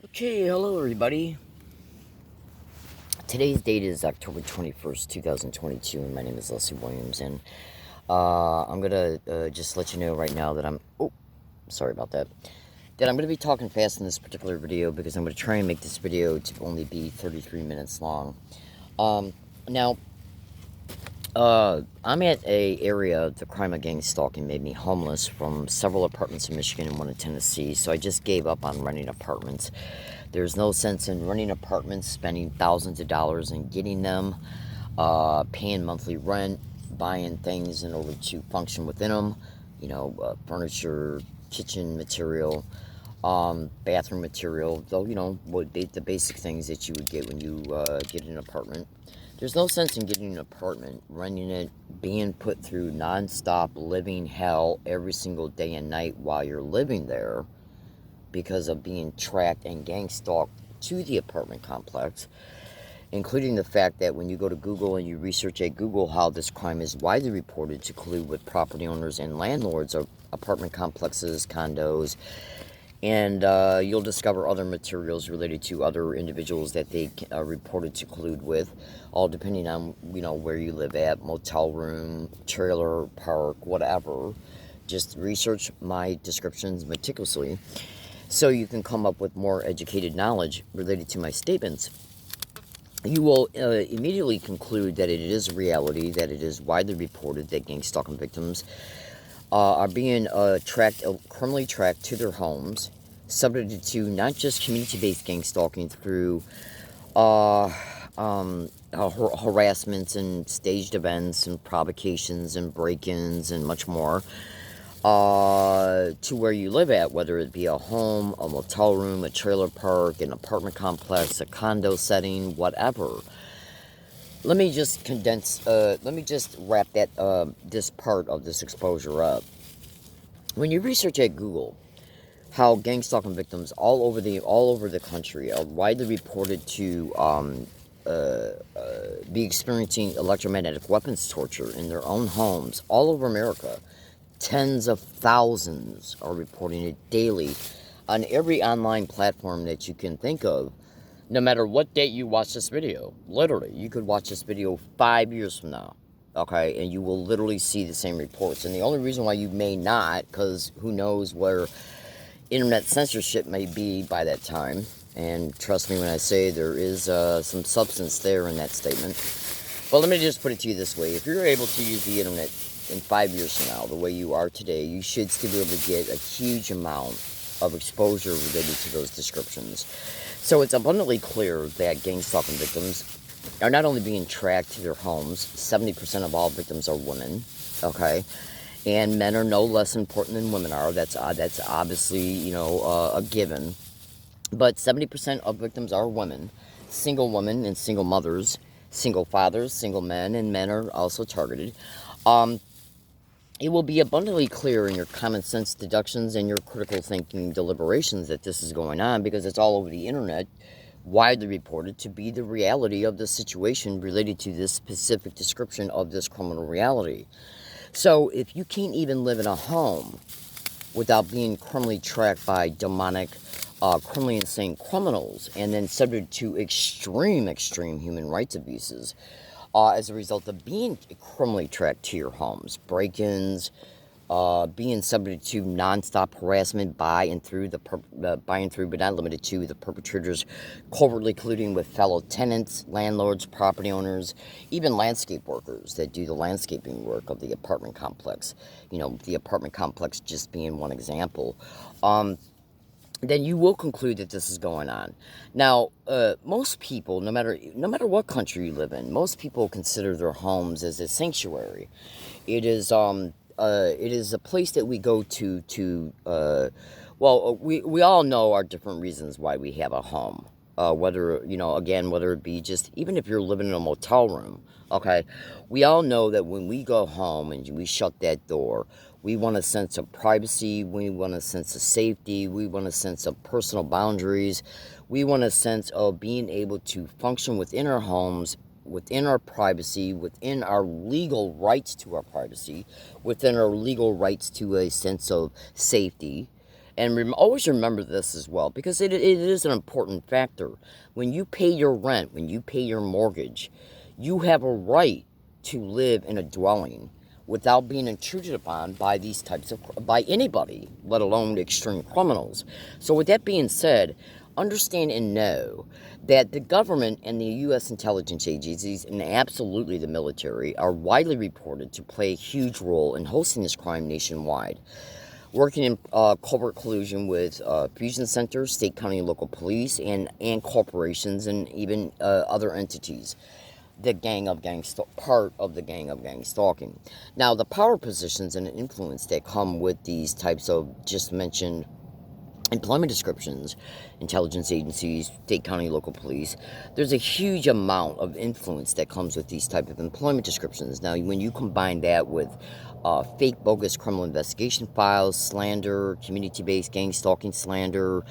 Okay, hello everybody. Today's date is October 21st, 2022, and my name is Leslie Williams. And I'm gonna just let you know right now that sorry about that. That I'm gonna be talking fast in this particular video because I'm gonna try and make this video to only be 33 minutes long. Now, I'm at a area, the crime of gang stalking made me homeless from several apartments in Michigan and one in Tennessee, so I just gave up on renting apartments. There's no sense in renting apartments, spending thousands of dollars and getting them, paying monthly rent, buying things in order to function within them, furniture, kitchen material, bathroom material, though, the basic things that you would get when you get an apartment. There's no sense in getting an apartment, renting it, being put through nonstop living hell every single day and night while you're living there because of being tracked and gang stalked to the apartment complex, including the fact that when you go to Google and you research at Google how this crime is widely reported to collude with property owners and landlords of apartment complexes, condos, and you'll discover other materials related to other individuals that they reported to collude with, all depending on where you live at, motel room, trailer park, whatever. Just research my descriptions meticulously so you can come up with more educated knowledge related to my statements. You will immediately conclude that it is a reality, that it is widely reported that gang stalking victims are being criminally tracked to their homes, subjected to not just community-based gang stalking through harassments and staged events and provocations and break-ins and much more, to where you live at, whether it be a home, a motel room, a trailer park, an apartment complex, a condo setting, whatever. Let me just wrap this part of this exposure up. When you research at Google how gang stalking victims all over the country are widely reported to be experiencing electromagnetic weapons torture in their own homes all over America. Tens of thousands are reporting it daily on every online platform that you can think of. No matter what date you watch this video, literally, you could watch this video 5 years from now, okay, and you will literally see the same reports. And the only reason why you may not, because who knows where internet censorship may be by that time, and trust me when I say there is some substance there in that statement. But let me just put it to you this way. If you're able to use the internet in 5 years from now, the way you are today, you should still be able to get a huge amount of exposure related to those descriptions. So it's abundantly clear that gang stalking victims are not only being tracked to their homes, 70% of all victims are women, okay? And men are no less important than women are. That's obviously, a given. But 70% of victims are women, single women and single mothers, single fathers, single men, and men are also targeted. It will be abundantly clear in your common sense deductions and your critical thinking deliberations that this is going on because it's all over the internet, widely reported to be the reality of the situation related to this specific description of this criminal reality. So if you can't even live in a home without being criminally tracked by demonic, criminally insane criminals and then subject to extreme human rights abuses, as a result of being criminally tracked to your homes, break-ins, being subject to nonstop harassment by and through, but not limited to, the perpetrators covertly colluding with fellow tenants, landlords, property owners, even landscape workers that do the landscaping work of the apartment complex. The apartment complex just being one example. Then you will conclude that this is going on. Now, most people, no matter what country you live in, most people consider their homes as a sanctuary. It is a place that we go to. We all know our different reasons why we have a home. Whether it be just even if you're living in a motel room, okay, we all know that when we go home and we shut that door, we want a sense of privacy, we want a sense of safety, we want a sense of personal boundaries, we want a sense of being able to function within our homes, within our privacy, within our legal rights to our privacy, within our legal rights to a sense of safety, And always remember this as well, because it is an important factor. When you pay your rent, when you pay your mortgage, you have a right to live in a dwelling without being intruded upon by these types of, by anybody, let alone extreme criminals. So with that being said, understand and know that the government and the U.S. intelligence agencies, and absolutely the military, are widely reported to play a huge role in hosting this crime nationwide, working in covert collusion with fusion centers, state, county, and local police, and corporations, and even other entities. The part of the gang of gang stalking. Now, the power positions and influence that come with these types of just mentioned employment descriptions, intelligence agencies, state, county, local police, there's a huge amount of influence that comes with these type of employment descriptions. Now, when you combine that with fake bogus criminal investigation files, slander, community-based gang stalking slander,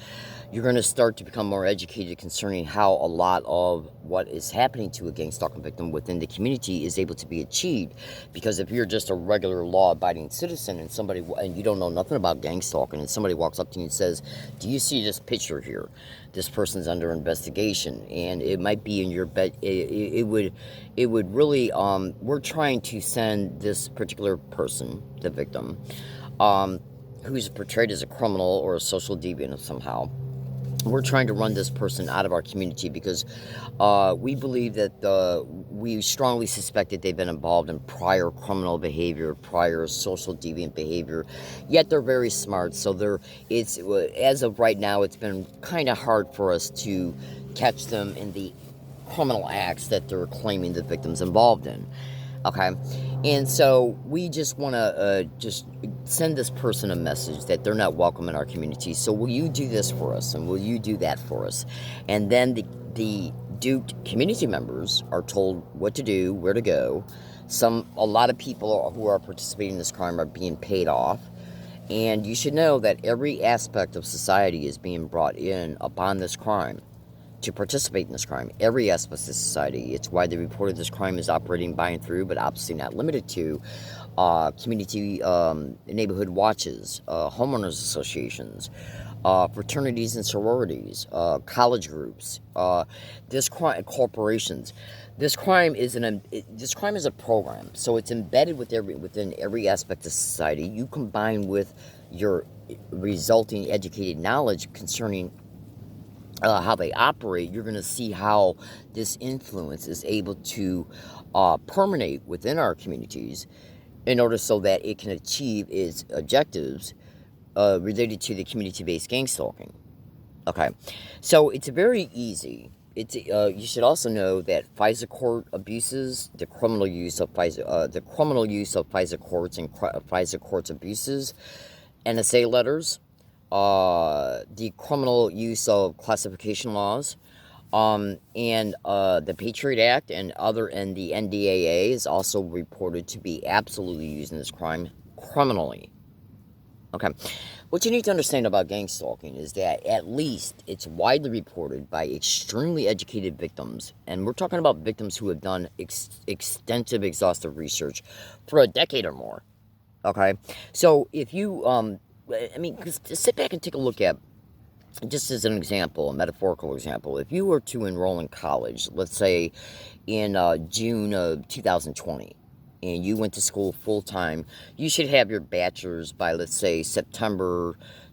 you're going to start to become more educated concerning how a lot of what is happening to a gang stalking victim within the community is able to be achieved. Because if you're just a regular law-abiding citizen and you don't know nothing about gang stalking, and somebody walks up to you and says, "Do you see this picture here? This person's under investigation," and it might be in your bed. It would really. We're trying to send this particular person, the victim, who's portrayed as a criminal or a social deviant somehow. We're trying to run this person out of our community because we believe that we strongly suspect that they've been involved in prior criminal behavior, prior social deviant behavior. Yet they're very smart, so as of right now, it's been kind of hard for us to catch them in the criminal acts that they're claiming the victim's involved in. Okay, and so we just want to just send this person a message that they're not welcome in our community. So will you do this for us, and will you do that for us? And then the duped community members are told what to do, where to go. A lot of people who are participating in this crime are being paid off. And you should know that every aspect of society is being brought in upon this crime to participate in this crime. Every aspect of society. It's why they reported this crime is operating by and through, but obviously not limited to, community neighborhood watches, homeowners associations, fraternities and sororities, college groups, corporations. This crime is a program, so it's embedded within every aspect of society. You combine with your resulting educated knowledge concerning how they operate, you're going to see how this influence is able to permeate within our communities in order so that it can achieve its objectives related to the community-based gang stalking. Okay, so it's very easy. You should also know that FISA court abuses, the criminal use of FISA courts and FISA courts abuses, NSA letters, the criminal use of classification laws, and the Patriot Act and the NDAA is also reported to be absolutely using this crime criminally. Okay, what you need to understand about gang stalking is that at least it's widely reported by extremely educated victims, and we're talking about victims who have done extensive, exhaustive research for a decade or more. Okay, so if you sit back and take a look at, just as an example, a metaphorical example, if you were to enroll in college, let's say in June of 2020, and you went to school full-time, you should have your bachelor's by, let's say,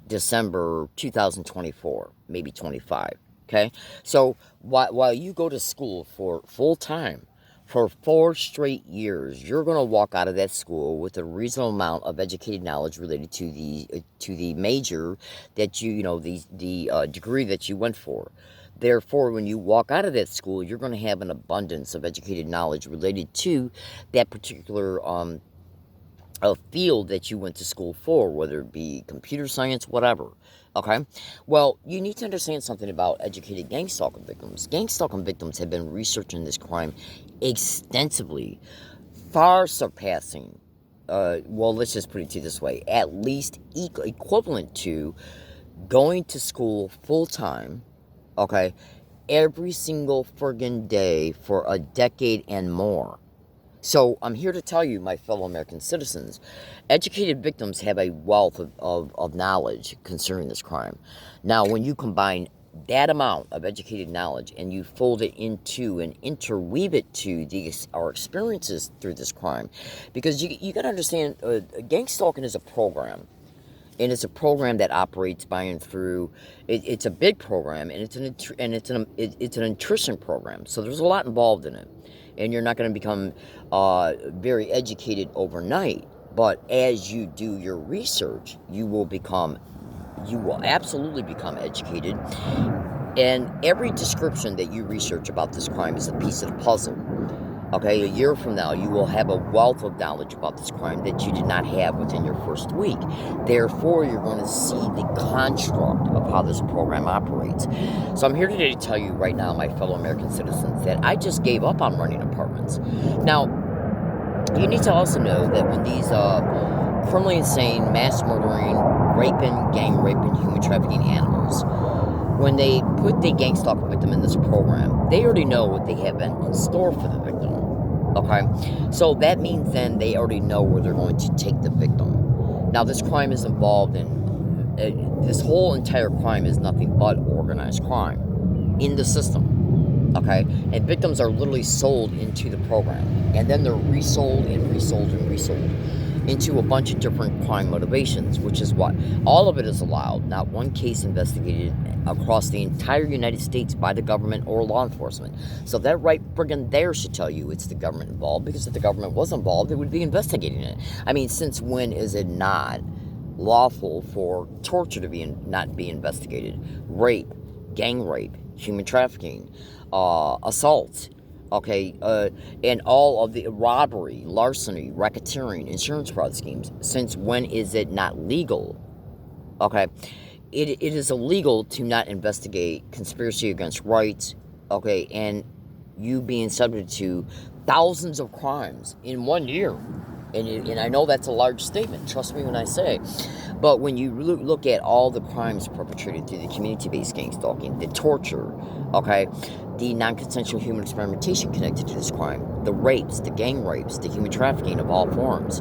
December 2024, maybe 25, okay? So while you go to school for full-time, for 4 straight years, you're going to walk out of that school with a reasonable amount of educated knowledge related to the major that the degree that you went for. Therefore, when you walk out of that school, you're going to have an abundance of educated knowledge related to that particular field that you went to school for, whether it be computer science, whatever. Okay? Well, you need to understand something about educated gang stalking victims. Gang stalking victims have been researching this crime extensively, far surpassing, let's just put it to you this way, at least equivalent to going to school full-time, okay, every single friggin' day for a decade and more. So I'm here to tell you, my fellow American citizens, educated victims have a wealth of knowledge concerning this crime. Now, when you combine that amount of educated knowledge and you fold it into and interweave it to our experiences through this crime, because you got to understand, gang stalking is a program. And it's a program that operates by and through. It's a big program, and it's an attrition program. So there's a lot involved in it, and you're not going to become very educated overnight. But as you do your research, you will absolutely become educated. And every description that you research about this crime is a piece of the puzzle. Okay, a year from now, you will have a wealth of knowledge about this crime that you did not have within your first week. Therefore, you're going to see the construct of how this program operates. So I'm here today to tell you right now, my fellow American citizens, that I just gave up on running apartments. Now, you need to also know that when these criminally insane, mass murdering, gang raping, human trafficking animals, when they put the gang stalker victim in this program, they already know what they have in store for the victim. Okay, so that means then they already know where they're going to take the victim. Now, this crime is involved in, this whole entire crime is nothing but organized crime in the system. Okay, and victims are literally sold into the program, and then they're resold and resold and resold into a bunch of different crime motivations, which is what all of it is allowed. Not one case investigated across the entire United States by the government or law enforcement. So that right friggin' there should tell you it's the government involved, because if the government was involved, it would be investigating it. I mean, since when is it not lawful for torture to not be investigated? Rape, gang rape, human trafficking, assault, okay, and all of the robbery, larceny, racketeering, insurance fraud schemes. Since when is it not legal? Okay, it is illegal to not investigate conspiracy against rights, okay, and you being subject to thousands of crimes in 1 year. And I know that's a large statement, trust me when I say. But when you look at all the crimes perpetrated through the community-based gang stalking, the torture, okay, the non-consensual human experimentation connected to this crime, the rapes, the gang rapes, the human trafficking of all forms,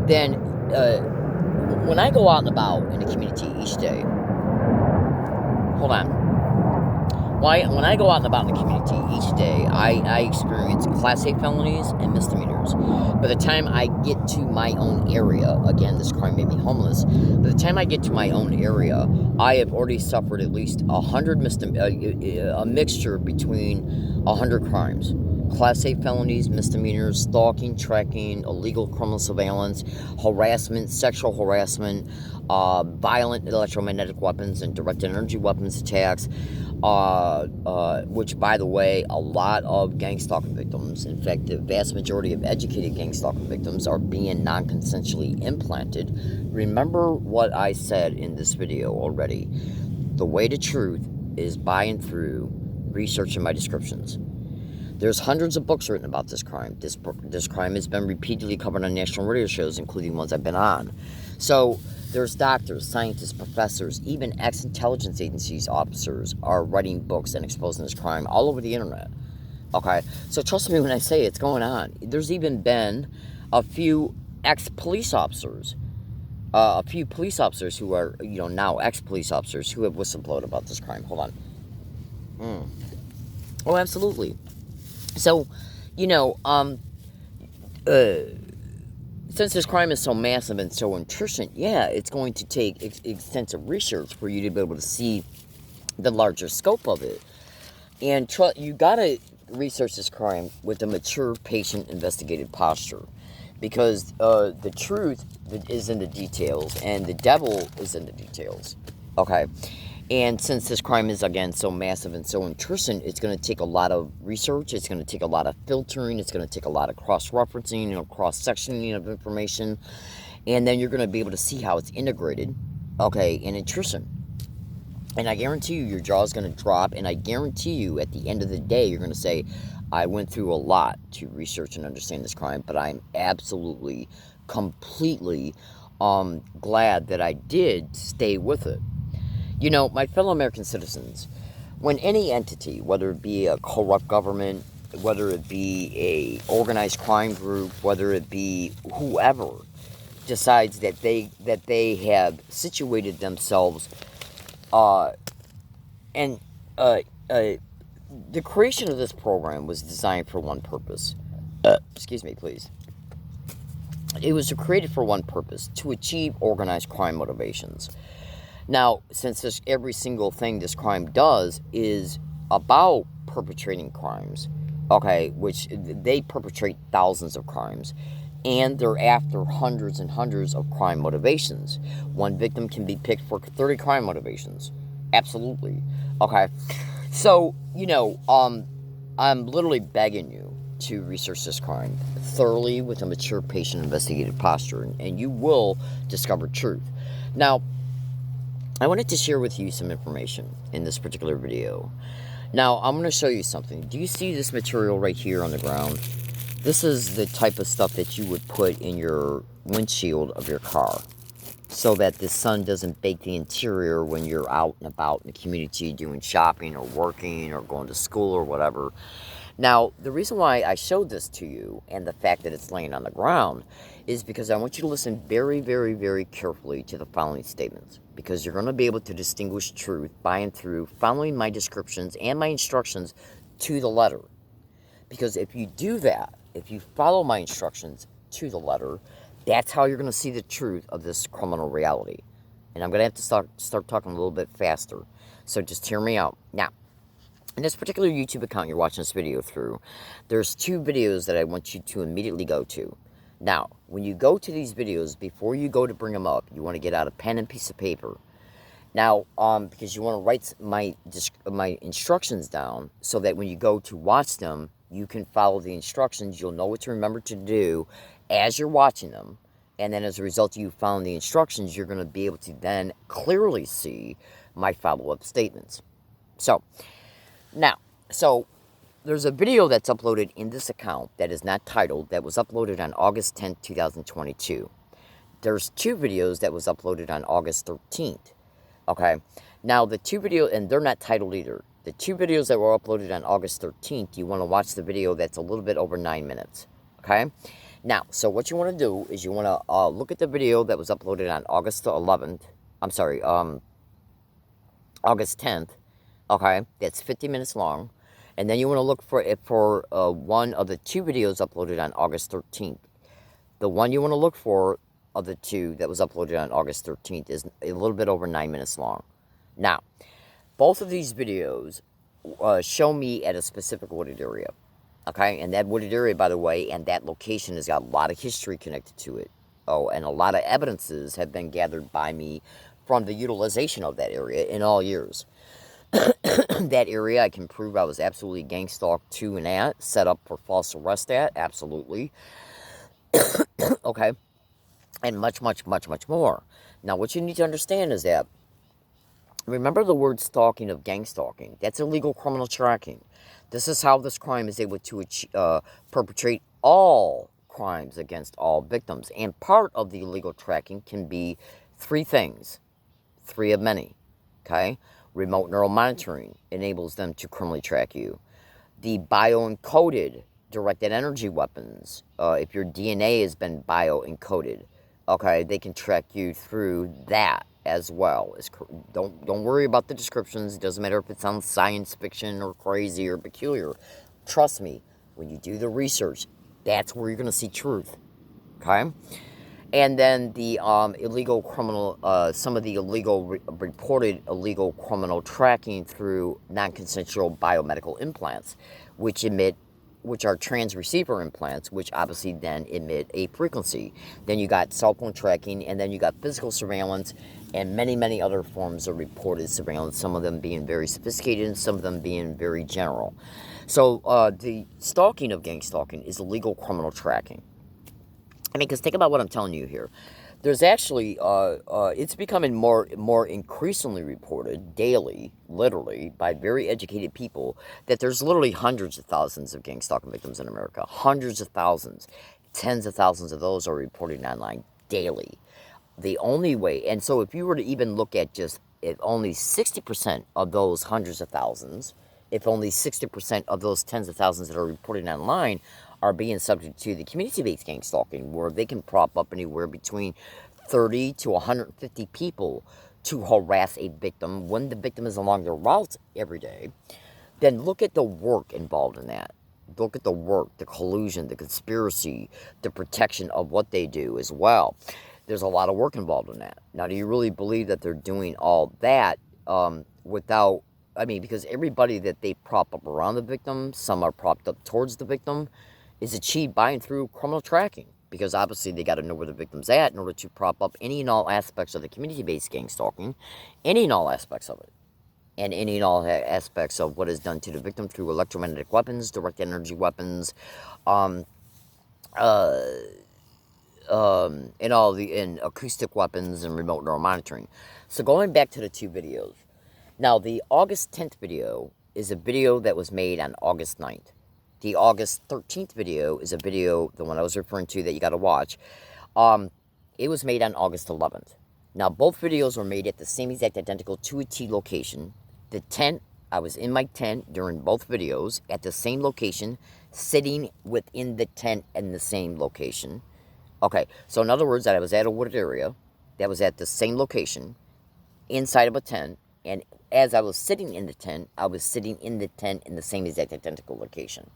then when I go out and about in the community each day, hold on. When I go out and about in the community each day, I experience Class A felonies and misdemeanors. By the time I get to my own area, again, this crime made me homeless. By the time I get to my own area, I have already suffered at least 100 a mixture between 100 crimes. Class A felonies, misdemeanors, stalking, tracking, illegal criminal surveillance, harassment, sexual harassment, violent electromagnetic weapons and directed energy weapons attacks, which, by the way, a lot of gang stalking victims, in fact, the vast majority of educated gang stalking victims, are being non-consensually implanted. Remember what I said in this video already. The way to truth is by and through research in my descriptions. There's hundreds of books written about this crime. This crime has been repeatedly covered on national radio shows, including ones I've been on. So there's doctors, scientists, professors, even ex-intelligence agencies officers are writing books and exposing this crime all over the internet. Okay, so trust me when I say it's going on. There's even been a few ex-police officers, who are, now ex-police officers who have whistleblowed about this crime. Hold on. Oh, absolutely. So, since this crime is so massive and so intrusive, it's going to take extensive research for you to be able to see the larger scope of it. And you gotta research this crime with a mature, patient, investigative posture, because the truth is in the details, and the devil is in the details. Okay. And since this crime is, again, so massive and so intrusive, it's going to take a lot of research, it's going to take a lot of filtering, it's going to take a lot of cross-referencing, cross-sectioning of information, and then you're going to be able to see how it's integrated, okay, in intrusive. And I guarantee you your jaw is going to drop, and I guarantee you at the end of the day you're going to say, I went through a lot to research and understand this crime, but I'm absolutely, completely glad that I did stay with it. My fellow American citizens, when any entity, whether it be a corrupt government, whether it be a organized crime group, whether it be whoever decides that they have situated themselves, uh, and uh, uh, the creation of this program was designed for one purpose. Excuse me, please. It was created for one purpose: to achieve organized crime motivations. Now, since every single thing this crime does is about perpetrating crimes, okay, which they perpetrate thousands of crimes, and they're after hundreds and hundreds of crime motivations. One victim can be picked for 30 crime motivations. Absolutely. Okay. So, I'm literally begging you to research this crime thoroughly with a mature, patient, investigative posture, and you will discover truth. Now, I wanted to share with you some information in this particular video. Now, I'm going to show you something. Do you see this material right here on the ground? This is the type of stuff that you would put in your windshield of your car so that the sun doesn't bake the interior when you're out and about in the community doing shopping or working or going to school or whatever. Now, the reason why I showed this to you and the fact that it's laying on the ground is because I want you to listen very, very, very carefully to the following statements, because you're going to be able to distinguish truth by and through following my descriptions and my instructions to the letter. Because if you do that, if you follow my instructions to the letter, that's how you're going to see the truth of this criminal reality. And I'm going to have to start talking a little bit faster. So just hear me out. Now, in this particular YouTube account you're watching this video through, there's 2 videos that I want you to immediately go to. Now, when you go to these videos, before you go to bring them up, you want to get out a pen and piece of paper. Now, because you want to write my instructions down so that when you go to watch them, you can follow the instructions. You'll know what to remember to do as you're watching them. And then as a result of you following the instructions, you're going to be able to then clearly see my follow-up statements. So there's a video that's uploaded in this account that is not titled, that was uploaded on August 10th, 2022. There's 2 videos that was uploaded on August 13th. Okay, now the 2 videos, and they're not titled either. The 2 videos that were uploaded on August 13th, you want to watch the video that's a little bit over 9 minutes. Okay, now, so what you want to do is you want to look at the video that was uploaded on August 11th. I'm sorry, August 10th. Okay, that's 50 minutes long. And then you want to look for one of the 2 videos uploaded on August 13th. The one you want to look for of the 2 that was uploaded on August 13th is a little bit over 9 minutes long. Now, both of these videos show me at a specific wooded area. Okay, and that wooded area, by the way, and that location has got a lot of history connected to it. Oh, and a lot of evidences have been gathered by me from the utilization of that area in all years. That area, I can prove I was absolutely gang stalked to and at, set up for false arrest at, absolutely. Okay, and much, much, much, much more. Now, what you need to understand is that, remember the word stalking of gang stalking. That's illegal criminal tracking. This is how this crime is able to perpetrate all crimes against all victims. And part of the illegal tracking can be 3 things, 3 of many, okay? Remote neural monitoring enables them to criminally track you. The bio-encoded directed energy weapons, if your DNA has been bio-encoded, okay, they can track you through that as well. Don't worry about the descriptions. It doesn't matter if it sounds science fiction or crazy or peculiar. Trust me, when you do the research, that's where you're going to see truth, okay? And then the illegal criminal, some of the reported illegal criminal tracking through non-consensual biomedical implants, which are transreceiver implants, which obviously then emit a frequency. Then you got cell phone tracking, and then you got physical surveillance, and many, many other forms of reported surveillance, some of them being very sophisticated and some of them being very general. So the stalking of gang stalking is illegal criminal tracking. I mean, because think about what I'm telling you here. There's actually, it's becoming more increasingly reported daily, literally, by very educated people, that there's literally hundreds of thousands of gang stalking victims in America. Hundreds of thousands. Tens of thousands of those are reported online daily. The only way, and so if you were to even look at just if only 60% of those hundreds of thousands if only 60% of those tens of thousands that are reported online are being subject to the community-based gang stalking, where they can prop up anywhere between 30 to 150 people to harass a victim when the victim is along their route every day, then look at the work involved in that. Look at the work, the collusion, the conspiracy, the protection of what they do as well. There's a lot of work involved in that. Now, do you really believe that they're doing all that without, I mean, because everybody that they prop up around the victim, some are propped up towards the victim, is achieved by and through criminal tracking. Because obviously they got to know where the victim's at in order to prop up any and all aspects of the community-based gang stalking, any and all aspects of it, and any and all aspects of what is done to the victim through electromagnetic weapons, direct energy weapons, and acoustic weapons and remote neural monitoring. So going back to the two videos. Now, the August 10th video is a video that was made on August 9th. The August 13th video is a video, the one I was referring to that you got to watch. It was made on August 11th. Now, both videos were made at the same exact identical to a T location. The tent, I was in my tent during both videos at the same location, sitting within the tent in the same location. Okay, so in other words, that I was at a wooded area that was at the same location, inside of a tent, and as I was sitting in the tent, I was sitting in the tent in the same exact identical location,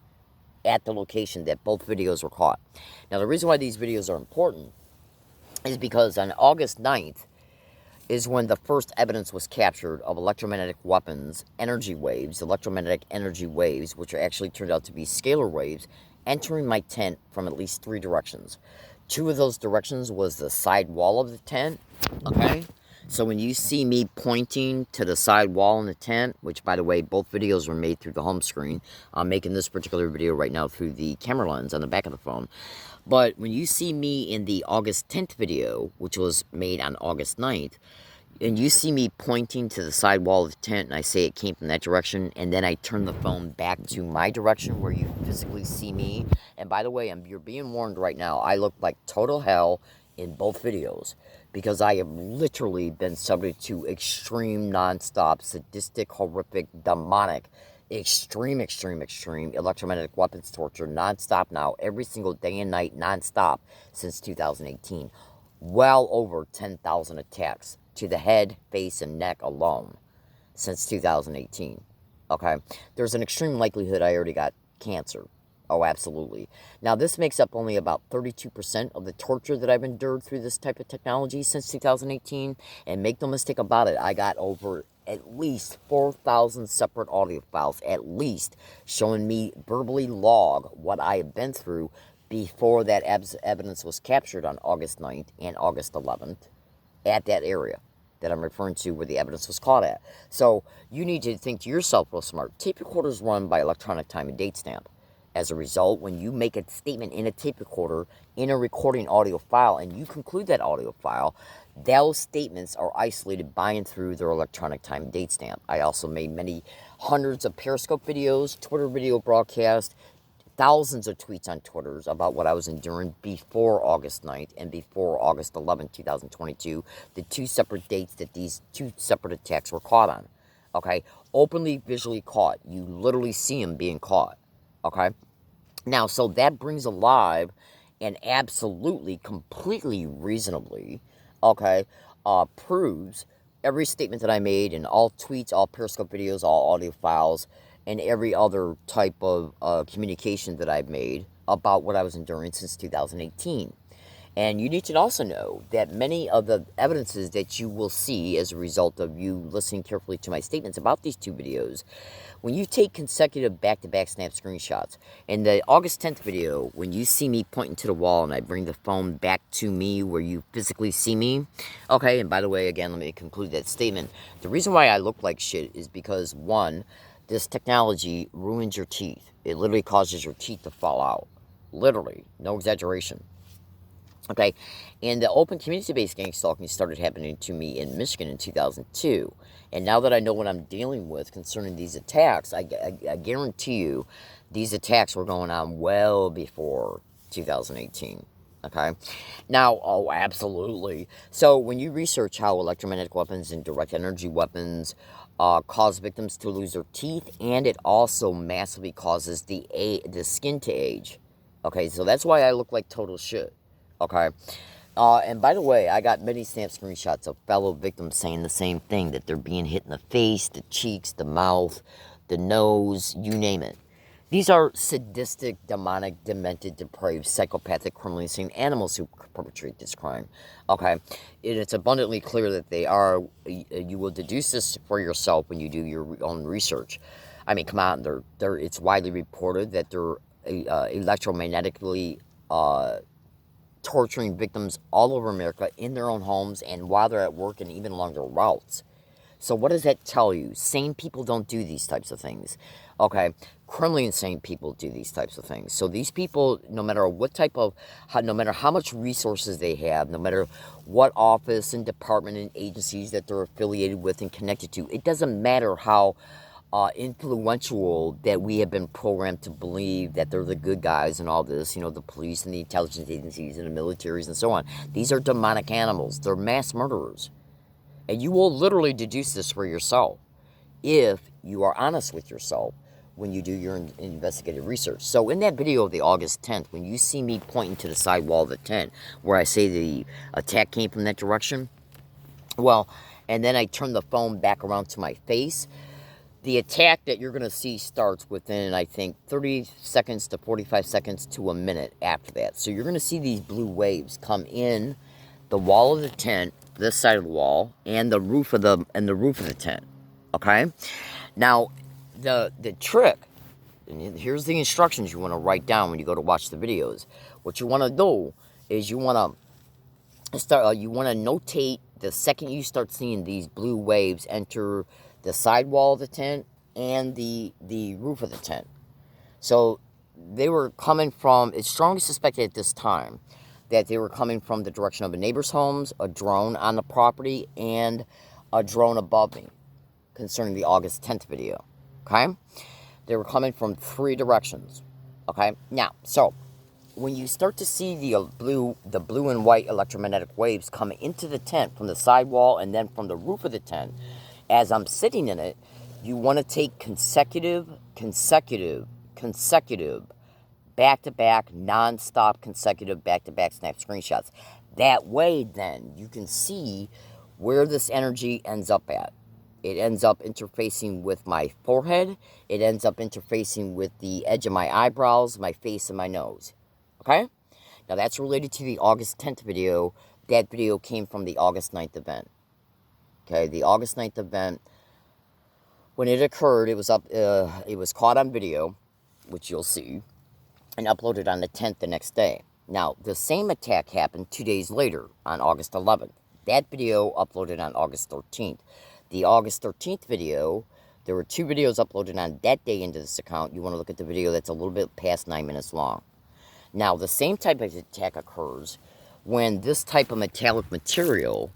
at the location that both videos were caught. Now, the reason why these videos are important is because on August 9th is when the first evidence was captured of electromagnetic weapons, electromagnetic energy waves, which are actually turned out to be scalar waves, entering my tent from at least 3 directions. 2 of those directions was the side wall of the tent, okay? So when you see me pointing to the side wall in the tent, which, by the way, both videos were made through the home screen. I'm making this particular video right now through the camera lens on the back of the phone. But when you see me in the August 10th video, which was made on August 9th, and you see me pointing to the side wall of the tent, and I say it came from that direction, and then I turn the phone back to my direction where you physically see me. And by the way, you're being warned right now, I look like total hell in both videos, because I have literally been subject to extreme, non-stop, sadistic, horrific, demonic, extreme electromagnetic weapons torture, non-stop now, every single day and night, non-stop, since 2018. Well over 10,000 attacks to the head, face, and neck alone since 2018. Okay? There's an extreme likelihood I already got cancer. Oh, absolutely. Now, this makes up only about 32% of the torture that I've endured through this type of technology since 2018. And make no mistake about it, I got over at least 4,000 separate audio files, at least, showing me verbally log what I have been through before that evidence was captured on August 9th and August 11th at that area that I'm referring to where the evidence was caught at. So you need to think to yourself real smart. Tape recorders run by electronic time and date stamp. As a result, when you make a statement in a tape recorder, in a recording audio file, and you conclude that audio file, those statements are isolated by and through their electronic time and date stamp. I also made many hundreds of Periscope videos, Twitter video broadcasts, thousands of tweets on Twitter about what I was enduring before August 9th and before August 11th, 2022, the 2 separate dates that these 2 separate attacks were caught on. Okay? Openly, visually caught. You literally see them being caught. Okay? Now, so that brings alive and absolutely, completely reasonably, okay, proves every statement that I made in all tweets, all Periscope videos, all audio files, and every other type of communication that I've made about what I was enduring since 2018. And you need to also know that many of the evidences that you will see as a result of you listening carefully to my statements about these 2 videos, when you take consecutive back-to-back snap screenshots, in the August 10th video, when you see me pointing to the wall and I bring the phone back to me where you physically see me, okay, and by the way, again, let me conclude that statement. The reason why I look like shit is because, 1, this technology ruins your teeth. It literally causes your teeth to fall out. Literally. No exaggeration. Okay, and the open community-based gang stalking started happening to me in Michigan in 2002. And now that I know what I'm dealing with concerning these attacks, I guarantee you these attacks were going on well before 2018. Okay, now, oh, absolutely. So when you research how electromagnetic weapons and direct energy weapons cause victims to lose their teeth, and it also massively causes the skin to age. Okay, so that's why I look like total shit. Okay. And by the way, I got many snap screenshots of fellow victims saying the same thing, that they're being hit in the face, the cheeks, the mouth, the nose, you name it. These are sadistic, demonic, demented, depraved, psychopathic, criminally insane animals who perpetrate this crime. Okay? It's abundantly clear that they are. You will deduce this for yourself when you do your own research. I mean, come on. It's widely reported that they're electromagnetically torturing victims all over America in their own homes and while they're at work and even along their routes. So what does that tell you? Sane people don't do these types of things. Okay, criminally insane people do these types of things. So these people, no matter what type of, no matter how much resources they have, no matter what office and department and agencies that they're affiliated with and connected to, it doesn't matter how influential that we have been programmed to believe that they're the good guys and all this, the police and the intelligence agencies and the militaries and so on. These are demonic animals. They're mass murderers. And you will literally deduce this for yourself if you are honest with yourself when you do your investigative research. So in that video of the August 10th, when you see me pointing to the side wall of the tent where I say the attack came from that direction, well, and then I turn the phone back around to my face, the attack that you're going to see starts within, I think, 30 seconds to 45 seconds to a minute after that. So you're going to see these blue waves come in the wall of the tent, this side of the wall, and the roof of the tent. Okay? Now, the trick, and here's the instructions you want to write down when you go to watch the videos. What you want to do is you want to notate the second you start seeing these blue waves enter the side wall of the tent and the roof of the tent. So they were coming from, it's strongly suspected at this time that they were coming from the direction of a neighbor's homes, a drone on the property, and a drone above me concerning the August 10th video. Okay? They were coming from 3 directions. Okay? Now, so when you start to see the blue and white electromagnetic waves coming into the tent from the side wall and then from the roof of the tent, as I'm sitting in it, you want to take consecutive, back-to-back, non-stop, consecutive, back-to-back snap screenshots. That way, then, you can see where this energy ends up at. It ends up interfacing with my forehead. It ends up interfacing with the edge of my eyebrows, my face, and my nose. Okay? Now, that's related to the August 10th video. That video came from the August 9th event. Okay, the August 9th event, when it occurred, it was caught on video, which you'll see, and uploaded on the 10th the next day. Now, the same attack happened 2 days later, on August 11th. That video uploaded on August 13th. The August 13th video, there were 2 videos uploaded on that day into this account. You want to look at the video that's a little bit past 9 minutes long. Now, the same type of attack occurs when this type of metallic material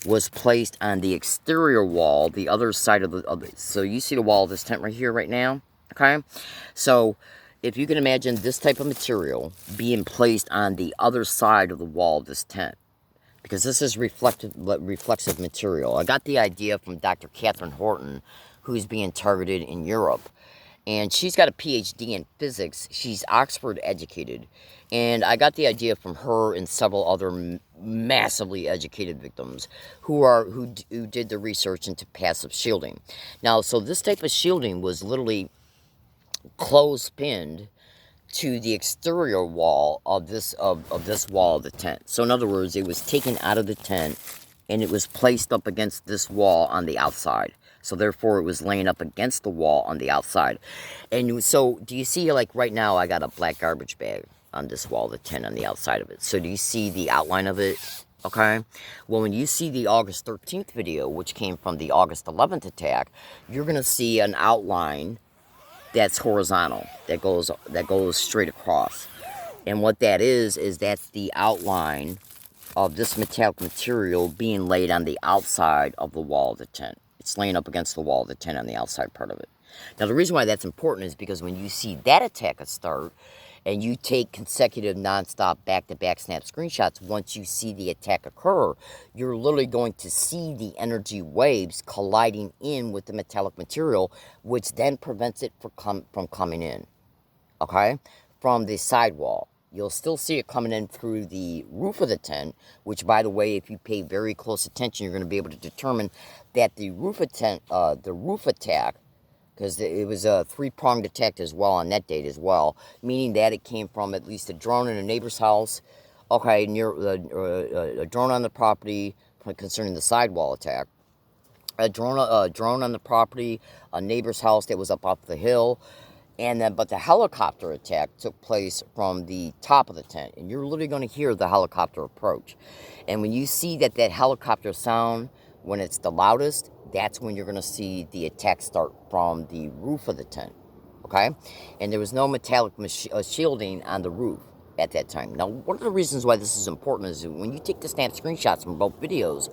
was placed on the exterior wall, the other side of the so you see the wall of this tent right here, right now, okay? So, if you can imagine this type of material being placed on the other side of the wall of this tent, because this is reflexive material. I got the idea from Dr. Catherine Horton, who's being targeted in Europe. And she's got a PhD in physics. She's Oxford educated. And I got the idea from her and several other massively educated victims who did the research into passive shielding. Now, so this type of shielding was literally close-pinned to the exterior wall of this wall of the tent. So in other words, it was taken out of the tent and it was placed up against this wall on the outside. So therefore, it was laying up against the wall on the outside. And so, do you see, like right now, I got a black garbage bag on this wall of the tent on the outside of it. So do you see the outline of it? Okay? Well, when you see the August 13th video, which came from the August 11th attack, you're going to see an outline that's horizontal, that goes straight across. And what that is that's the outline of this metallic material being laid on the outside of the wall of the tent. It's laying up against the wall of the tent on the outside part of it. Now, the reason why that's important is because when you see that attack start, and you take consecutive nonstop back-to-back snap screenshots, once you see the attack occur, you're literally going to see the energy waves colliding in with the metallic material, which then prevents it from coming in, okay, from the sidewall. You'll still see it coming in through the roof of the tent, which, by the way, if you pay very close attention, you're going to be able to determine that the roof attack, because it was a three-pronged attack as well on that date as well, meaning that it came from at least a drone in a neighbor's house, okay, near a drone on the property concerning the sidewall attack, a drone on the property, a neighbor's house that was up off the hill, and then, but the helicopter attack took place from the top of the tent, and you're literally going to hear the helicopter approach. And when you see that helicopter sound, when it's the loudest, that's when you're going to see the attack start from the roof of the tent, okay? And there was no metallic shielding on the roof at that time. Now, one of the reasons why this is important is when you take the snap screenshots from both videos,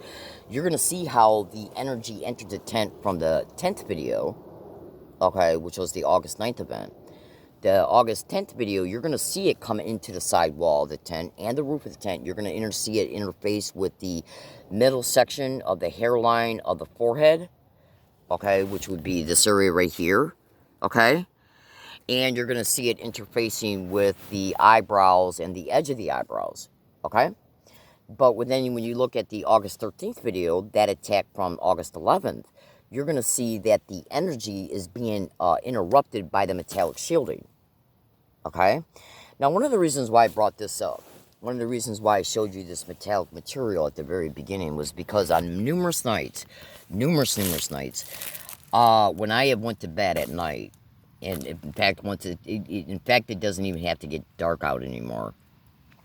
you're going to see how the energy entered the tent from the 10th video, okay, which was the August 9th event. The August 10th video, you're going to see it come into the sidewall of the tent and the roof of the tent. You're going to see it interface with the middle section of the hairline of the forehead, okay, which would be this area right here, okay? And you're going to see it interfacing with the eyebrows and the edge of the eyebrows, okay? But then when you look at the August 13th video, that attack from August 11th, you're going to see that the energy is being interrupted by the metallic shielding, okay? Now, one of the reasons why I brought this up, one of the reasons why I showed you this metallic material at the very beginning was because on numerous nights, when I have went to bed at night, and in fact, it doesn't even have to get dark out anymore,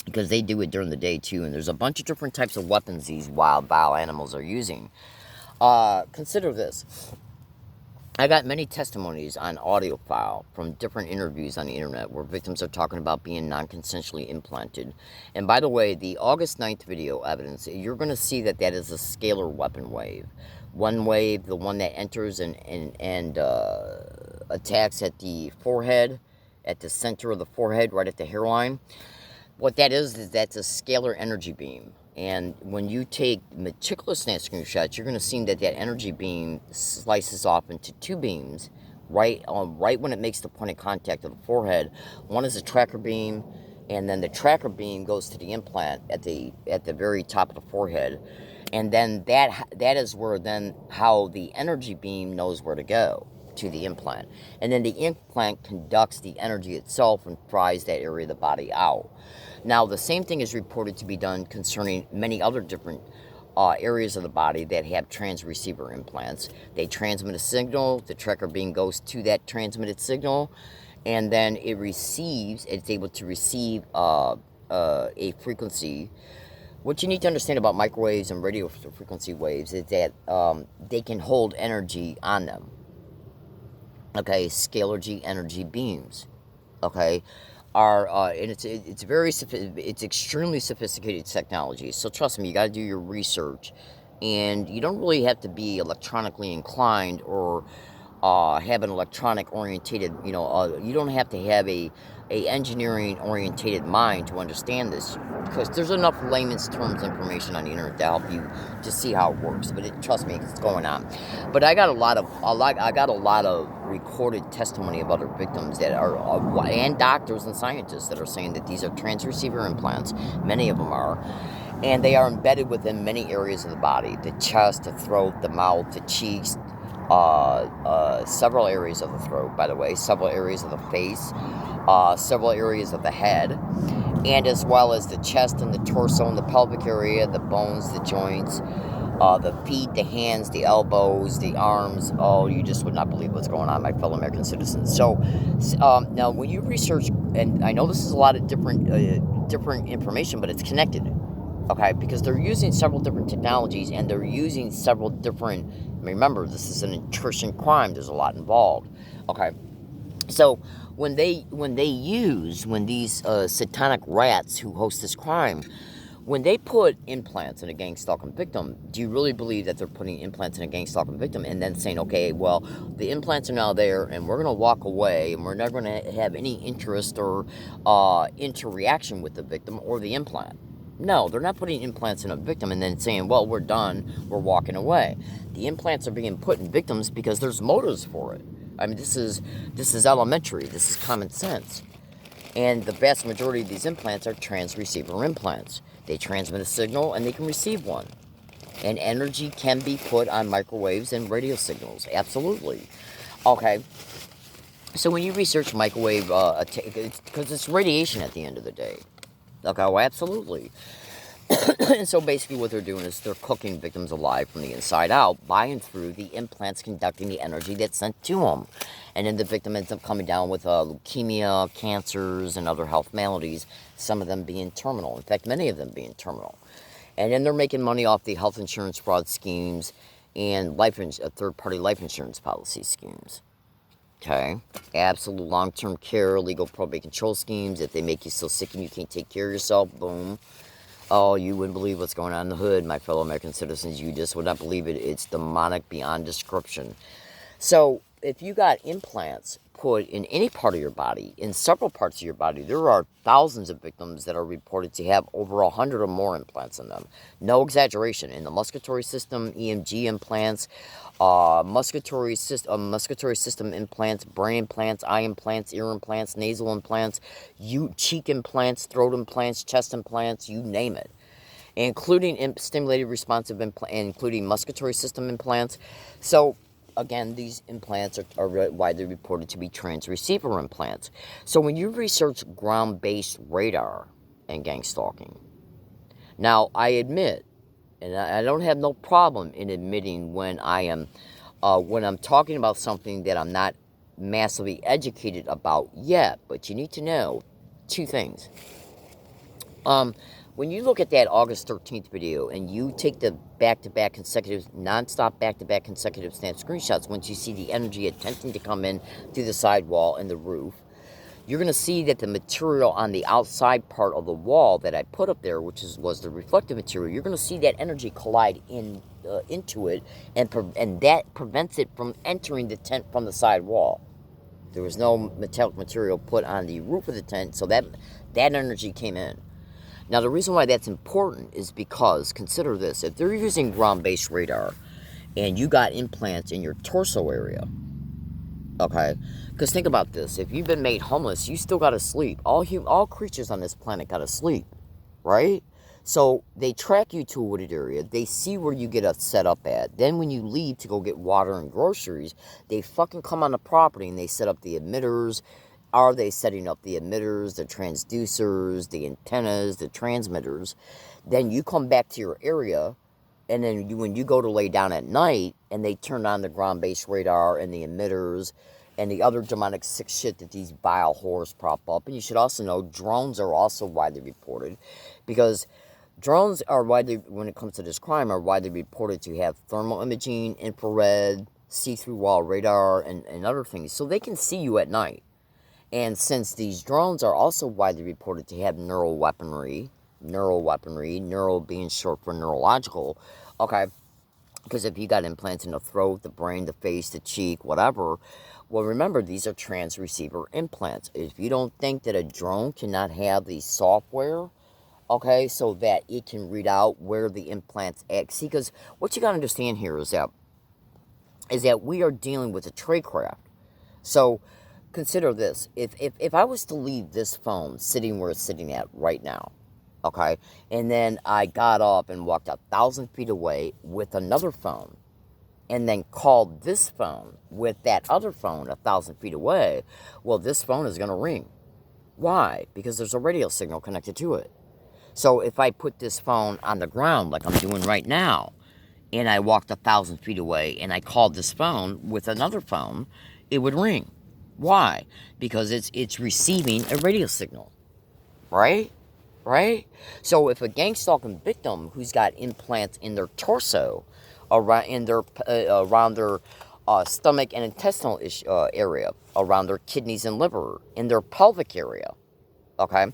because they do it during the day too, and there's a bunch of different types of weapons these wild animals are using. Consider this. I got many testimonies on audio file from different interviews on the internet where victims are talking about being non-consensually implanted. And by the way, the August 9th video evidence, you're going to see that is a scalar weapon wave. One wave, the one that enters and attacks at the forehead, at the center of the forehead, right at the hairline. What that is that's a scalar energy beam. And when you take meticulous snap screenshots, you're going to see that energy beam slices off into two beams right when it makes the point of contact of the forehead. One is a tracker beam, and then the tracker beam goes to the implant at the very top of the forehead. And then that is where how the energy beam knows where to go to the implant. And then the implant conducts the energy itself and fries that area of the body out. Now, the same thing is reported to be done concerning many other different areas of the body that have transreceiver implants. They transmit a signal, the tracker beam goes to that transmitted signal, and then it's able to receive a frequency. What you need to understand about microwaves and radio frequency waves is that they can hold energy on them. Okay, scalar energy beams, okay, and it's extremely sophisticated technology. So trust me, you got to do your research, and you don't really have to be electronically inclined or have an electronic orientated, you don't have to have a engineering orientated mind to understand this, because there's enough layman's terms information on the internet to help you to see how it works. But trust me, it's going on. But I got a lot of recorded testimony of other victims that are and doctors and scientists that are saying that these are transreceiver implants. Many of them are, and they are embedded within many areas of the body: the chest, the throat, the mouth, the cheeks. Several areas of the throat, by the way, several areas of the face, several areas of the head, and as well as the chest and the torso and the pelvic area, the bones, the joints, the feet, the hands, the elbows, the arms. Oh, you just would not believe what's going on, my fellow American citizens. So, now when you research, and I know this is a lot of different information, but it's connected. Okay, because they're using several different technologies, and they're using several different. Remember, this is an intrusion crime. There's a lot involved. Okay, so when these satanic rats who host this crime, when they put implants in a gang stalking victim, do you really believe that they're putting implants in a gang stalking victim and then saying, okay, well, the implants are now there and we're going to walk away and we're not going to have any interest or interaction with the victim or the implant? No, they're not putting implants in a victim and then saying, well, we're done, we're walking away. The implants are being put in victims because there's motives for it. I mean, this is elementary. This is common sense. And the vast majority of these implants are transreceiver implants. They transmit a signal and they can receive one. And energy can be put on microwaves and radio signals. Absolutely. Okay. So when you research microwave, because it's radiation at the end of the day. Okay, well, absolutely. And so basically what they're doing is they're cooking victims alive from the inside out by and through the implants conducting the energy that's sent to them. And then the victim ends up coming down with leukemia, cancers, and other health maladies, some of them being terminal. In fact, many of them being terminal. And then they're making money off the health insurance fraud schemes and third-party life insurance policy schemes. Okay? Absolute long-term care, legal probate control schemes. If they make you so sick and you can't take care of yourself, boom. Oh, you wouldn't believe what's going on in the hood, my fellow American citizens. You just would not believe it. It's demonic beyond description. So, if you got implants put in any part of your body, in several parts of your body, there are thousands of victims that are reported to have over 100 or more implants in them. No exaggeration. In the musculatory system, EMG implants, musculatory system implants, brain implants, eye implants, ear implants, nasal implants, cheek implants, throat implants, chest implants, you name it. Including stimulated responsive implants, including musculatory system implants. So, again, these implants are widely reported to be transreceiver implants. So when you research ground-based radar and gang stalking, now I admit, and I don't have no problem in admitting when I'm talking about something that I'm not massively educated about yet, but you need to know two things. When you look at that August 13th video and you take the non-stop back-to-back consecutive snap screenshots, once you see the energy attempting to come in through the sidewall and the roof, you're going to see that the material on the outside part of the wall that I put up there, which was the reflective material, you're going to see that energy collide into it, and that prevents it from entering the tent from the side wall. There was no metallic material put on the roof of the tent, so that energy came in. Now, the reason why that's important is because, consider this, if they're using ground-based radar and you got implants in your torso area, okay, because think about this, if you've been made homeless, you still got to sleep. All creatures on this planet got to sleep, right? So they track you to a wooded area, they see where you get set up at, then when you leave to go get water and groceries, they fucking come on the property and they set up the emitters. Are they setting up the emitters, the transducers, the antennas, the transmitters? Then you come back to your area, and then when you go to lay down at night, and they turn on the ground-based radar and the emitters and the other demonic sick shit that these vile whores prop up. And you should also know drones are also widely reported, because drones are widely, when it comes to this crime, are widely reported to have thermal imaging, infrared, see-through wall radar, and other things. So they can see you at night. And since these drones are also widely reported to have neural weaponry, neural being short for neurological, okay, because if you got implants in the throat, the brain, the face, the cheek, whatever, well, remember, these are transreceiver implants. If you don't think that a drone cannot have the software, okay, so that it can read out where the implants act. See, because what you got to understand here is that we are dealing with a tradecraft. So consider this. If I was to leave this phone sitting where it's sitting at right now, okay, and then I got up and walked 1,000 feet away with another phone, and then called this phone with that other phone 1,000 feet away, well, this phone is going to ring. Why? Because there's a radio signal connected to it. So if I put this phone on the ground like I'm doing right now, and I walked 1,000 feet away and I called this phone with another phone, it would ring. Why? Because it's receiving a radio signal, right? So if a gang stalking victim who's got implants in their torso, around their stomach and intestinal area, around their kidneys and liver, in their pelvic area, okay,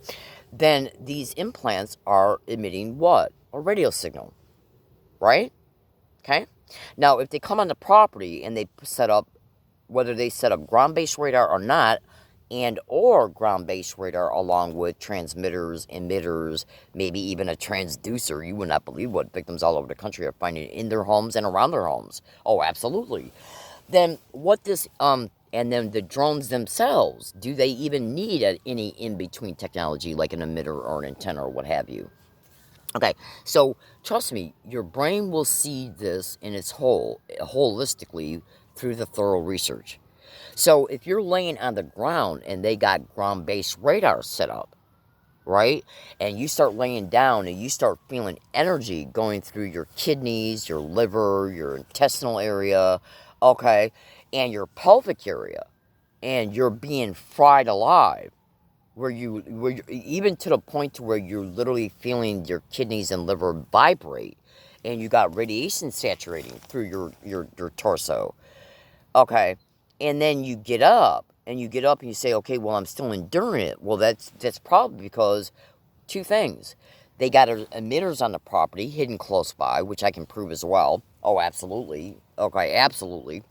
then these implants are emitting what? A radio signal, right? Okay? Now, if they come on the property and they set up, whether they set up ground-based radar or not, and or ground-based radar along with transmitters, emitters, maybe even a transducer, you would not believe what victims all over the country are finding in their homes and around their homes. Oh, absolutely. Then what this, and then the drones themselves, do they even need any in-between technology like an emitter or an antenna or what have you? Okay, so trust me, your brain will see this in its whole, holistically through the thorough research. So if you're laying on the ground and they got ground-based radar set up, right? And you start laying down and you start feeling energy going through your kidneys, your liver, your intestinal area, okay, and your pelvic area, and you're being fried alive, where you even to the point to where you're literally feeling your kidneys and liver vibrate, and you got radiation saturating through your torso, okay, and then you get up and you say, okay, well, I'm still enduring it. Well, that's probably because two things. They got emitters on the property hidden close by, which I can prove as well. Oh, absolutely. Okay, absolutely.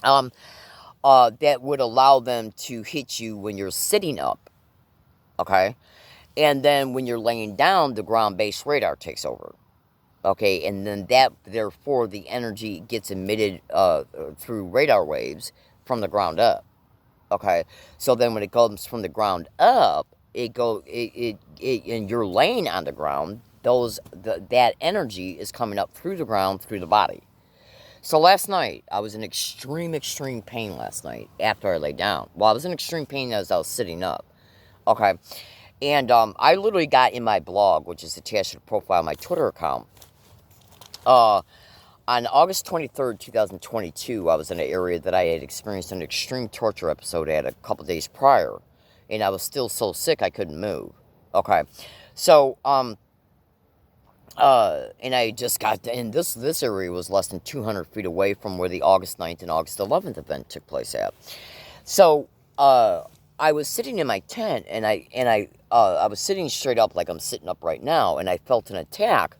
That would allow them to hit you when you're sitting up. Okay, and then when you're laying down, the ground-based radar takes over. Okay, and then therefore, the energy gets emitted through radar waves from the ground up. Okay, so then when it comes from the ground up, and you're laying on the ground, that energy is coming up through the ground, through the body. So last night, I was in extreme pain last night after I lay down. Well, I was in extreme pain as I was sitting up. Okay, and I literally got in my blog, which is attached to the profile of my Twitter account. On August 23rd, 2022, I was in an area that I had experienced an extreme torture episode at a couple days prior, and I was still so sick I couldn't move. Okay, so and I just got in this area was less than 200 feet away from where the August 9th and August 11th event took place at. So I was sitting in my tent, and I was sitting straight up like I'm sitting up right now, and I felt an attack.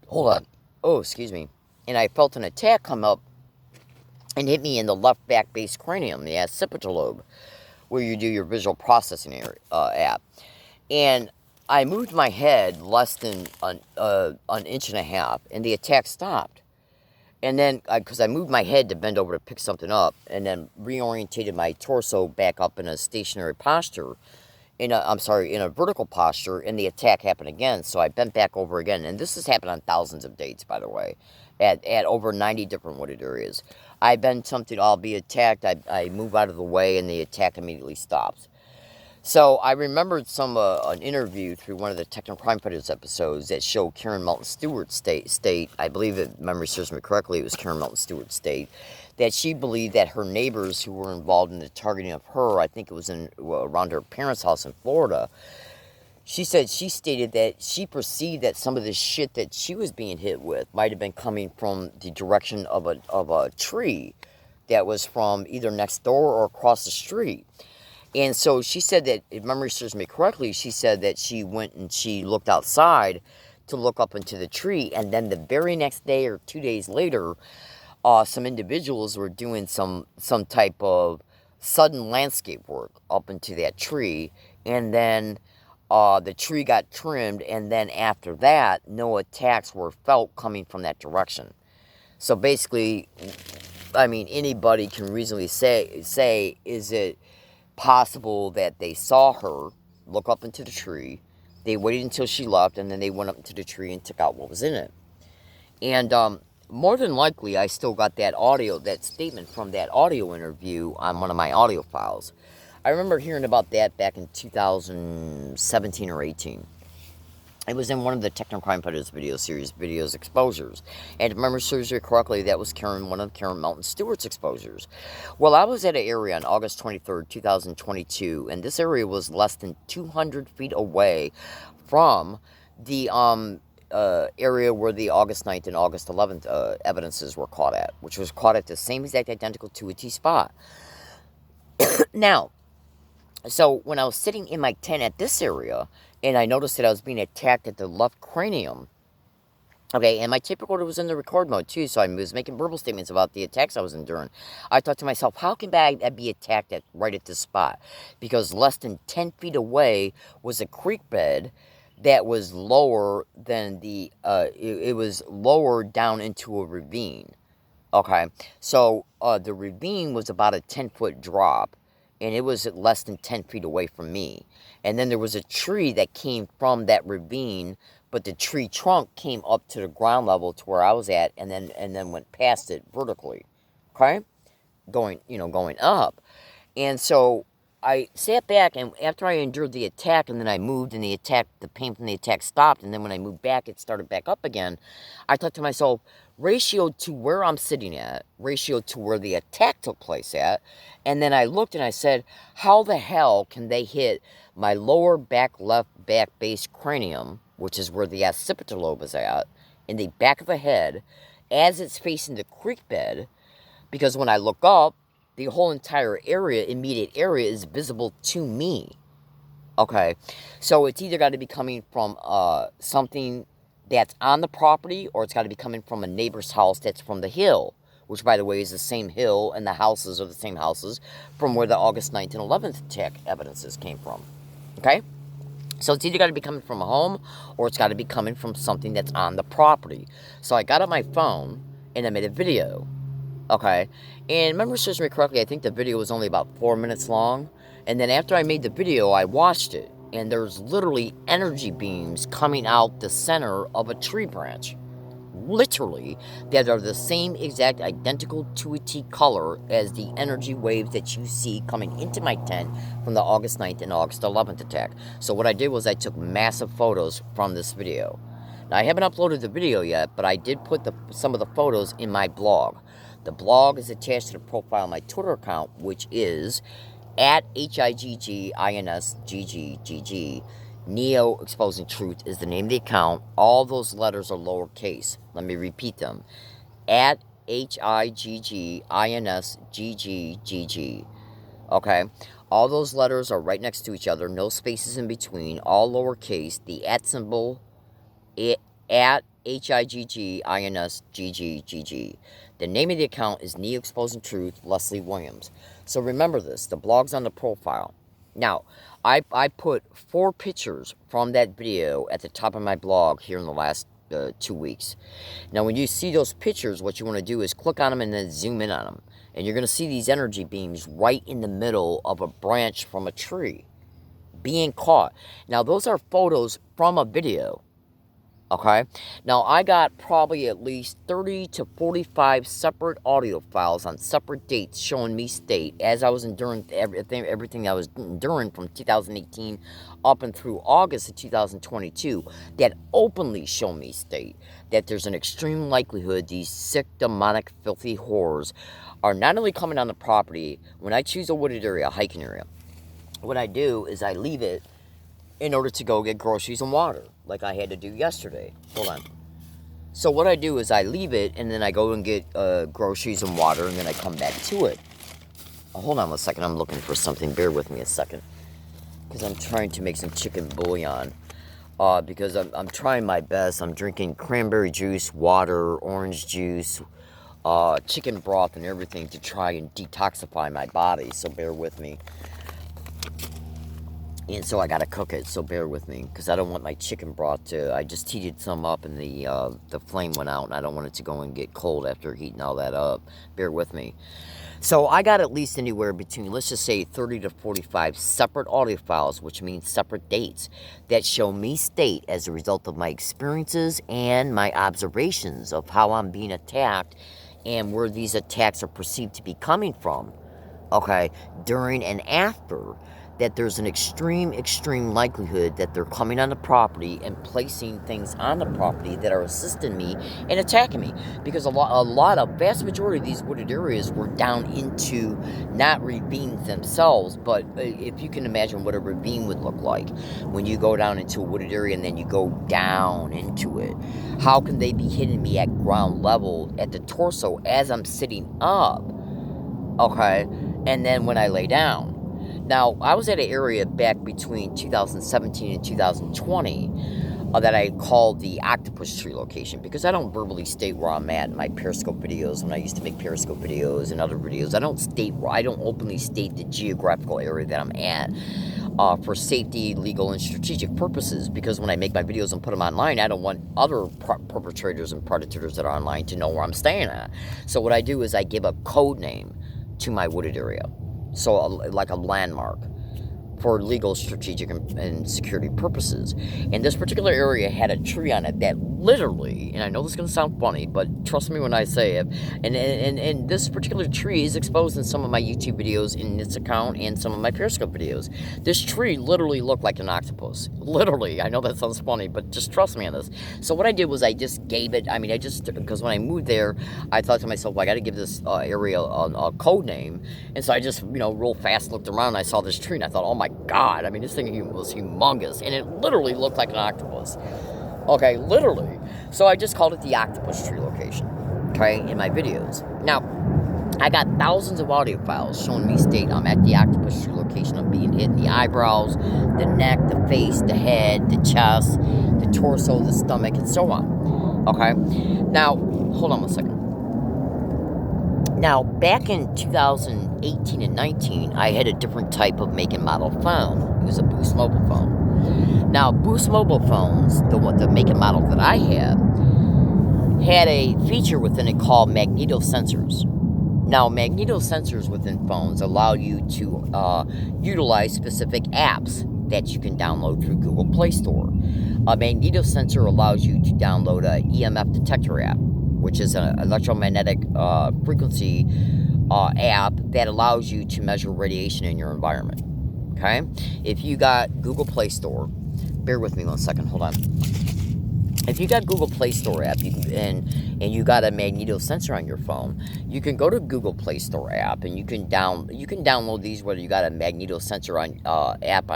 Hold on. Oh, excuse me. And I felt an attack come up and hit me in the left back base cranium, the occipital lobe, where you do your visual processing area, at. And I moved my head less than an inch and a half, and the attack stopped. And then, because I moved my head to bend over to pick something up, and then reorientated my torso back up in a stationary posture, in a vertical posture, and the attack happened again. So I bent back over again, and this has happened on thousands of dates, by the way, at over 90 different wooded areas. I bend something, I'll be attacked, I move out of the way, and the attack immediately stops. So I remembered an interview through one of the Techno Crime Fighters episodes that showed Karen Melton Stewart's state. I believe, if memory serves me correctly, it was Karen Melton Stewart's state, that she believed that her neighbors who were involved in the targeting of her, I think it was around her parents' house in Florida, she stated that she perceived that some of the shit that she was being hit with might have been coming from the direction of a tree that was from either next door or across the street. And so she said that, if memory serves me correctly, she said that she went and she looked outside to look up into the tree, and then the very next day or 2 days later, some individuals were doing some type of sudden landscape work up into that tree, and then the tree got trimmed, and then after that, no attacks were felt coming from that direction. So basically, I mean, anybody can reasonably say, is it possible that they saw her look up into the tree, they waited until she left, and then they went up into the tree and took out what was in it? And more than likely, I still got that statement from that audio interview on one of my audio files. I remember hearing about that back in 2017 or 18. It was in one of the Techno Crime Fighters videos exposures. And if memory serves me correctly, that was one of Karen Melton Stewart's exposures. Well, I was at an area on August 23rd, 2022, and this area was less than 200 feet away from the area where the August 9th and August 11th evidences were caught at, which was caught at the same exact identical 2 T spot. Now, So when I was sitting in my tent at this area, and I noticed that I was being attacked at the left cranium. Okay, and my tape recorder was in the record mode too, so I was making verbal statements about the attacks I was enduring. I thought to myself, how can I be attacked right at this spot? Because less than 10 feet away was a creek bed that was lower than it was lower down into a ravine. Okay, so the ravine was about a 10-foot drop, and it was at less than 10 feet away from me. And then there was a tree that came from that ravine, but the tree trunk came up to the ground level to where I was at, and then went past it vertically. Okay, going up. And so I sat back, and after I endured the attack, and then I moved, and the pain from the attack stopped, and then when I moved back, it started back up again. I thought to myself, ratio to where I'm sitting at, ratio to where the attack took place at, and then I looked and I said, how the hell can they hit my lower back left back base cranium, which is where the occipital lobe is at, in the back of the head, as it's facing the creek bed? Because when I look up, the whole entire immediate area, is visible to me. Okay, so it's either got to be coming from something that's on the property, or it's got to be coming from a neighbor's house that's from the hill, which, by the way, is the same hill, and the houses are the same houses from where the August 9th and 11th attack evidences came from. Okay? So it's either got to be coming from a home, or it's got to be coming from something that's on the property. So I got up my phone, and I made a video. Okay, and remember, serves me correctly, I think the video was only about 4 minutes long. And then after I made the video, I watched it, and there's literally energy beams coming out the center of a tree branch. Literally, that are the same exact identical to a T color as the energy waves that you see coming into my tent from the August 9th and August 11th attack. So what I did was I took massive photos from this video. Now, I haven't uploaded the video yet, but I did put some of the photos in my blog. The blog is attached to the profile of my Twitter account, which is at HIGGINSGGGG. Neo Exposing Truth is the name of the account. All those letters are lowercase. Let me repeat them. At HIGGINSGGGG. Okay? All those letters are right next to each other. No spaces in between. All lowercase. The at symbol at HIGGINSGGGG. The name of the account is Neo Exposing Truth, Leslie Williams. So remember this, the blog's on the profile. Now, I put 4 pictures from that video at the top of my blog here in the last 2 weeks. Now, when you see those pictures, what you want to do is click on them and then zoom in on them. And you're going to see these energy beams right in the middle of a branch from a tree being caught. Now, those are photos from a video. Okay, now I got probably at least 30 to 45 separate audio files on separate dates showing me state as I was enduring everything I was enduring from 2018 up and through August of 2022 that openly show me state that there's an extreme likelihood these sick, demonic, filthy horrors are not only coming on the property. When I choose a wooded area, a hiking area, what I do is I leave it in order to go get groceries and water, like I had to do yesterday. Hold on. So what I do is I leave it, and then I go and get groceries and water, and then I come back to it. Hold on a second. I'm looking for something. Bear with me a second. Because I'm trying to make some chicken bouillon. Because I'm trying my best. I'm drinking cranberry juice, water, orange juice, chicken broth, and everything to try and detoxify my body. So bear with me. And so I gotta cook it, so bear with me, because I don't want my chicken broth to, I just heated some up and the flame went out, and I don't want it to go and get cold after heating all that up. Bear with me. So I got at least anywhere between, let's just say, 30 to 45 separate audio files, which means separate dates, that show me state as a result of my experiences and my observations of how I'm being attacked and where these attacks are perceived to be coming from, okay, during and after, that there's an extreme likelihood that they're coming on the property and placing things on the property that are assisting me and attacking me. Because vast majority of these wooded areas were down into not ravines themselves, but if you can imagine what a ravine would look like when you go down into a wooded area and then you go down into it. How can they be hitting me at ground level at the torso as I'm sitting up? Okay, and then when I lay down. Now, I was at an area back between 2017 and 2020 that I called the Octopus Tree location, because I don't verbally state where I'm at in my Periscope videos. When I used to make Periscope videos and other videos, I don't openly state the geographical area that I'm at for safety, legal, and strategic purposes, because when I make my videos and put them online, I don't want other perpetrators and predators that are online to know where I'm staying at. So what I do is I give a code name to my wooded area, so like a landmark, for legal, strategic, and security purposes. And this particular area had a tree on it that literally, and I know this is going to sound funny, but trust me when I say it, and this particular tree is exposed in some of my YouTube videos in this account and some of my Periscope videos. This tree literally looked like an octopus. Literally. I know that sounds funny, but just trust me on this. So what I did was I just gave it, because when I moved there, I thought to myself, well, I got to give this area a code name. And so I just, real fast looked around and I saw this tree and I thought, oh my God, this thing was humongous, and it literally looked like an octopus. Okay, literally. So I just called it the Octopus Tree location, okay, in my videos. Now, I got thousands of audio files showing me state I'm at the Octopus Tree location. I'm being hit in the eyebrows, the neck, the face, the head, the chest, the torso, the stomach, and so on. Okay? Now, hold on one second. Now, back in 2018 and 19, I had a different type of make and model phone. It was a Boost mobile phone. Now, Boost mobile phones, the make and model that I had a feature within it called magnetosensors. Now, magnetosensors within phones allow you to utilize specific apps that you can download through Google Play Store. A magnetosensor allows you to download an EMF detector app, which is an electromagnetic frequency app that allows you to measure radiation in your environment. Okay? If you got Google Play Store, bear with me one second, hold on. If you got Google Play Store app and you got a magnetosensor on your phone, you can go to Google Play Store app and you can download these whether you got a magnetosensor on app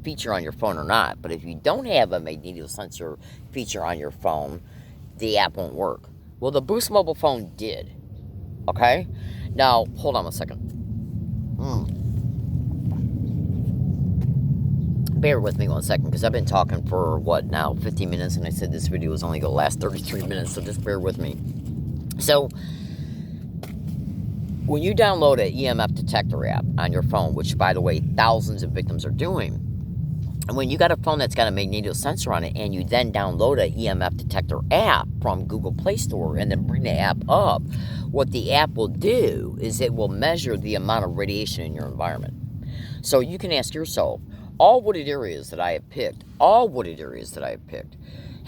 feature on your phone or not. But if you don't have a magnetosensor feature on your phone, the app won't work. Well, the Boost mobile phone did. Okay? Now, hold on a second. Bear with me one second, because I've been talking for, 15 minutes, and I said this video was only going to last 33 minutes, so just bear with me. So, when you download an EMF detector app on your phone, which, by the way, thousands of victims are doing, and when you got a phone that's got a magnetosensor on it, and you then download an EMF detector app from Google Play Store, and then bring the app up, what the app will do is it will measure the amount of radiation in your environment. So you can ask yourself, all wooded areas that I have picked,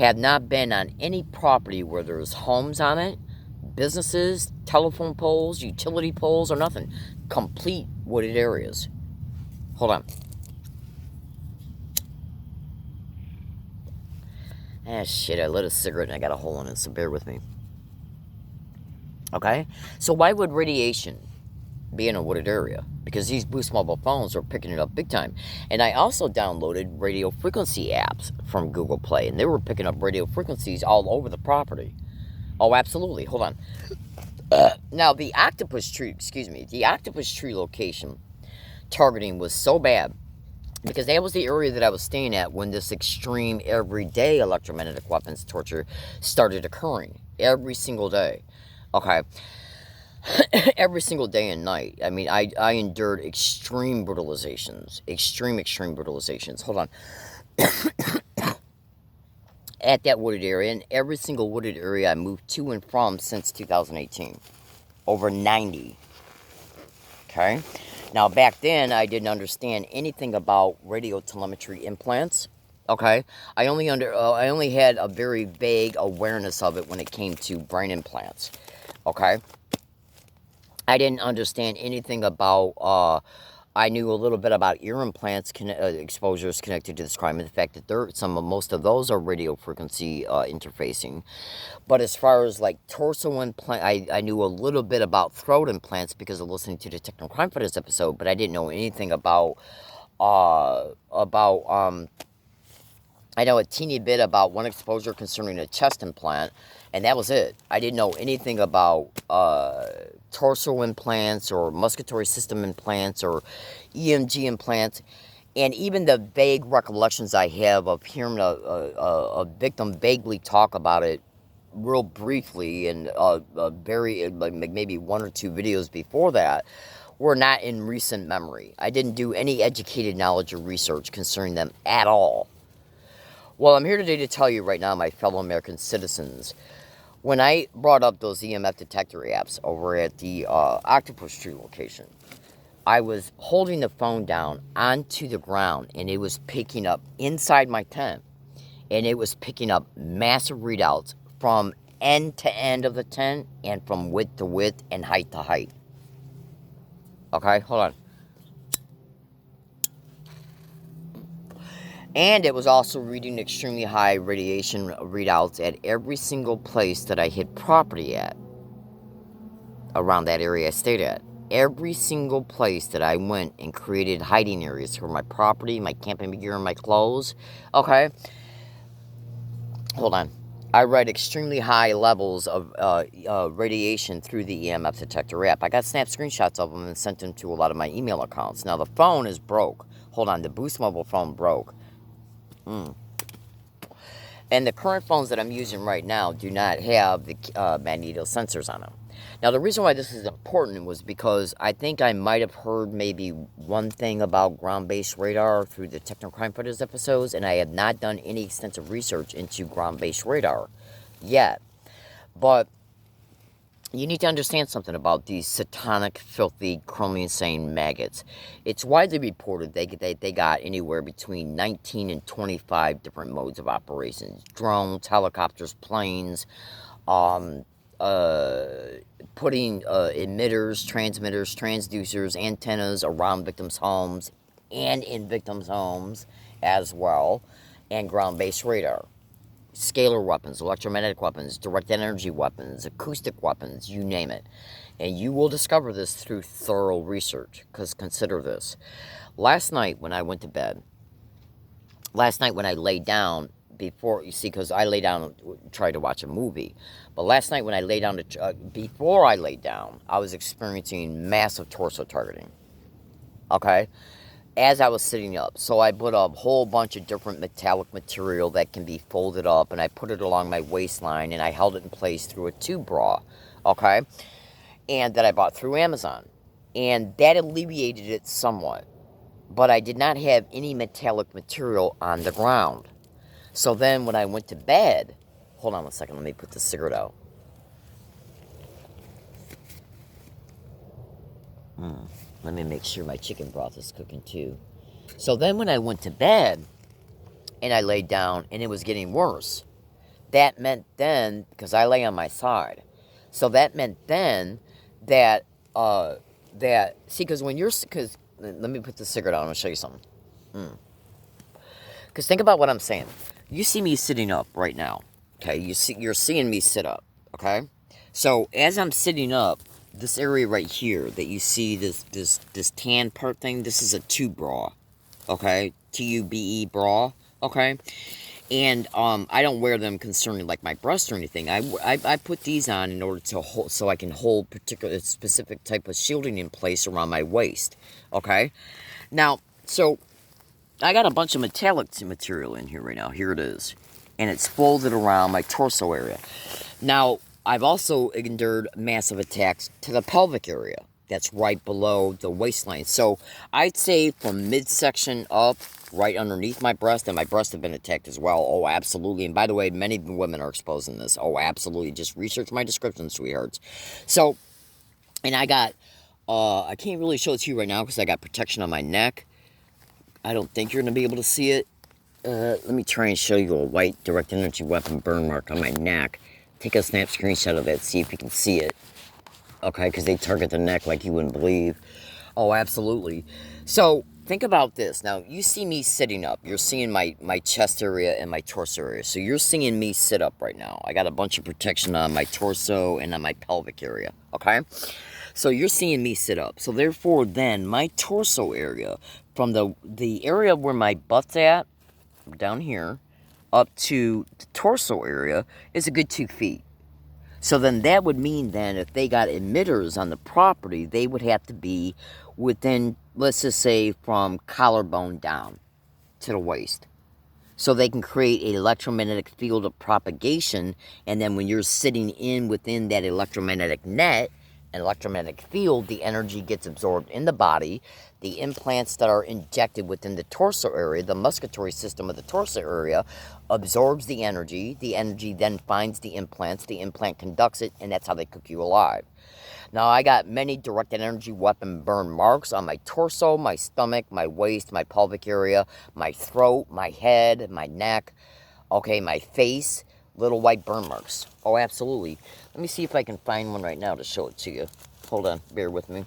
have not been on any property where there's homes on it, businesses, telephone poles, utility poles, or nothing. Complete wooded areas. Hold on. Shit, I lit a cigarette and I got a hole in it, so bear with me. Okay? So why would radiation be in a wooded area? Because these Boost mobile phones are picking it up big time. And I also downloaded radio frequency apps from Google Play, and they were picking up radio frequencies all over the property. Oh, absolutely. Hold on. Now, the Octopus Tree location targeting was so bad, because that was the area that I was staying at when this extreme everyday electromagnetic weapons torture started occurring. Every single day. Okay? Every single day and night. I endured extreme brutalizations. Extreme brutalizations. Hold on. At that wooded area, and every single wooded area I moved to and from since 2018. Over 90. Okay? Now, back then, I didn't understand anything about radio telemetry implants. Okay? I only had a very vague awareness of it when it came to brain implants. Okay? I didn't understand anything about, I knew a little bit about ear implants, exposures connected to this crime, and the fact that most of those are radio frequency interfacing. But as far as like torso implant, I knew a little bit about throat implants because of listening to the Techno Crime Fighters episode, but I didn't know anything about, I know a teeny bit about one exposure concerning a chest implant, and that was it. I didn't know anything about torso implants or musculatory system implants or EMG implants, and even the vague recollections I have of hearing a victim vaguely talk about it real briefly and like maybe one or two videos before that were not in recent memory. I didn't do any educated knowledge or research concerning them at all. Well, I'm here today to tell you right now, my fellow American citizens, when I brought up those EMF detector apps over at the Octopus Tree location, I was holding the phone down onto the ground, and it was picking up inside my tent, and it was picking up massive readouts from end to end of the tent and from width to width and height to height. Okay, hold on. And it was also reading extremely high radiation readouts at every single place that I hit property at around that area I stayed at. Every single place that I went and created hiding areas for my property, my camping gear, and my clothes. Okay, hold on. I read extremely high levels of radiation through the EMF detector app. I got snap screenshots of them and sent them to a lot of my email accounts. Now, the phone is broke. Hold on, the Boost Mobile phone broke. And the current phones that I'm using right now do not have the magneto sensors on them. Now, the reason why this is important was because I think I might have heard maybe one thing about ground-based radar through the Techno Crime Fighters episodes, and I have not done any extensive research into ground-based radar yet. But you need to understand something about these satanic, filthy, criminally-insane maggots. It's widely reported they got anywhere between 19 and 25 different modes of operations. Drones, helicopters, planes, putting emitters, transmitters, transducers, antennas around victims' homes and in victims' homes as well, and ground-based radar. Scalar weapons, electromagnetic weapons, direct energy weapons, acoustic weapons, you name it. And you will discover this through thorough research, because consider this. Last night when I went to bed, last night when I laid down, before, you see, because I lay down and try to watch a movie, but last night when I lay down, before I laid down, I was experiencing massive torso targeting, okay, as I was sitting up. So I put a whole bunch of different metallic material that can be folded up, and I put it along my waistline, and I held it in place through a tube bra, okay, and that I bought through Amazon, and that alleviated it somewhat, but I did not have any metallic material on the ground. So then when I went to bed, hold on one second, let me put the cigarette out. Let me make sure my chicken broth is cooking too. So then when I went to bed and I laid down and it was getting worse, that meant then, because I lay on my side, so that meant then that, see, because when you're, because, let me put the cigarette out, I'm going to show you something. Because think about what I'm saying. You see me sitting up right now, okay? You're seeing me sit up, okay? So as I'm sitting up, this area right here that you see, this tan part thing, this is a tube bra, okay? T-U-B-E bra, okay? And I don't wear them concerning like my breast or anything. I put these on in order to hold, so I can hold particular specific type of shielding in place around my waist, okay? Now, so I got a bunch of metallic material in here right now. Here it is. And it's folded around my torso area. Now, I've also endured massive attacks to the pelvic area. That's right below the waistline. So, I'd say from midsection up, right underneath my breast, and my breasts have been attacked as well. Oh, absolutely. And by the way, many women are exposed in this. Oh, absolutely. Just research my description, sweethearts. So, and I got, I can't really show it to you right now because I got protection on my neck. I don't think you're going to be able to see it. Let me try and show you a white direct energy weapon burn mark on my neck. Take a snap screenshot of that, see if you can see it. Okay, because they target the neck like you wouldn't believe. Oh, absolutely. So, think about this. Now, you see me sitting up. You're seeing my chest area and my torso area. So, you're seeing me sit up right now. I got a bunch of protection on my torso and on my pelvic area. Okay? So, you're seeing me sit up. So, therefore, then, my torso area, from the area where my butt's at, down here, up to the torso area, is a good 2 feet. So then that would mean then if they got emitters on the property, they would have to be within, let's just say, from collarbone down to the waist. So they can create an electromagnetic field of propagation, and then when you're sitting in within that electromagnetic net, an electromagnetic field, the energy gets absorbed in the body. The implants that are injected within the torso area, the musculatory system of the torso area, absorbs the energy. The energy then finds the implants. The implant conducts it, and that's how they cook you alive. Now, I got many directed energy weapon burn marks on my torso, my stomach, my waist, my pelvic area, my throat, my head, my neck, okay, my face, little white burn marks. Oh, absolutely. Let me see if I can find one right now to show it to you. Hold on, bear with me.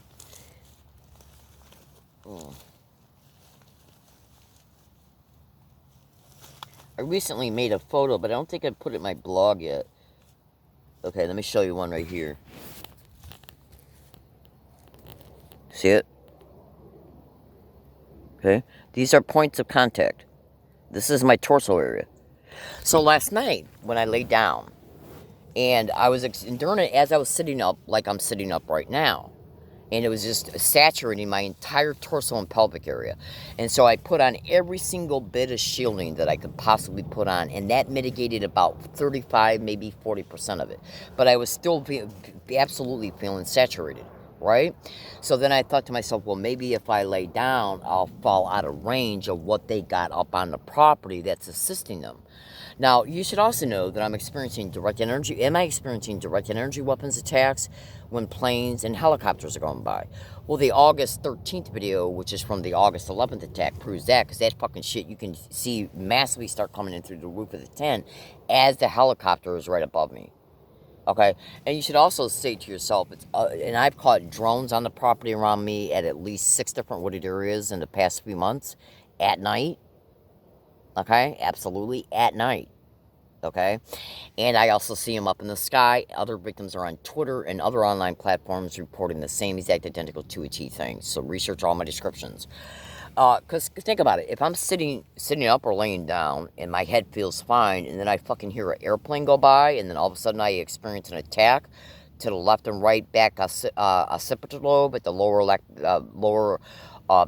I recently made a photo, but I don't think I put it in my blog yet. Okay, let me show you one right here. See it? Okay. These are points of contact. This is my torso area. So last night, when I laid down, and I was enduring it as I was sitting up, like I'm sitting up right now. And it was just saturating my entire torso and pelvic area. And so I put on every single bit of shielding that I could possibly put on, and that mitigated about 35, maybe 40% of it. But I was still absolutely feeling saturated, right? So then I thought to myself, well, maybe if I lay down, I'll fall out of range of what they got up on the property that's assisting them. Now, you should also know that I'm experiencing direct energy. Am I experiencing direct energy weapons attacks when planes and helicopters are going by? Well, the August 13th video, which is from the August 11th attack, proves that, because that fucking shit you can see massively start coming in through the roof of the tent as the helicopter is right above me. Okay? And you should also say to yourself, and I've caught drones on the property around me at least 6 different wooded areas in the past few months at night. Okay, absolutely, at night. Okay, and I also see them up in the sky. Other victims are on Twitter and other online platforms reporting the same exact identical to a T thing. So research all my descriptions. Because think about it. If I'm sitting up or laying down and my head feels fine, and then I fucking hear an airplane go by, and then all of a sudden I experience an attack to the left and right back occipital lobe at the lower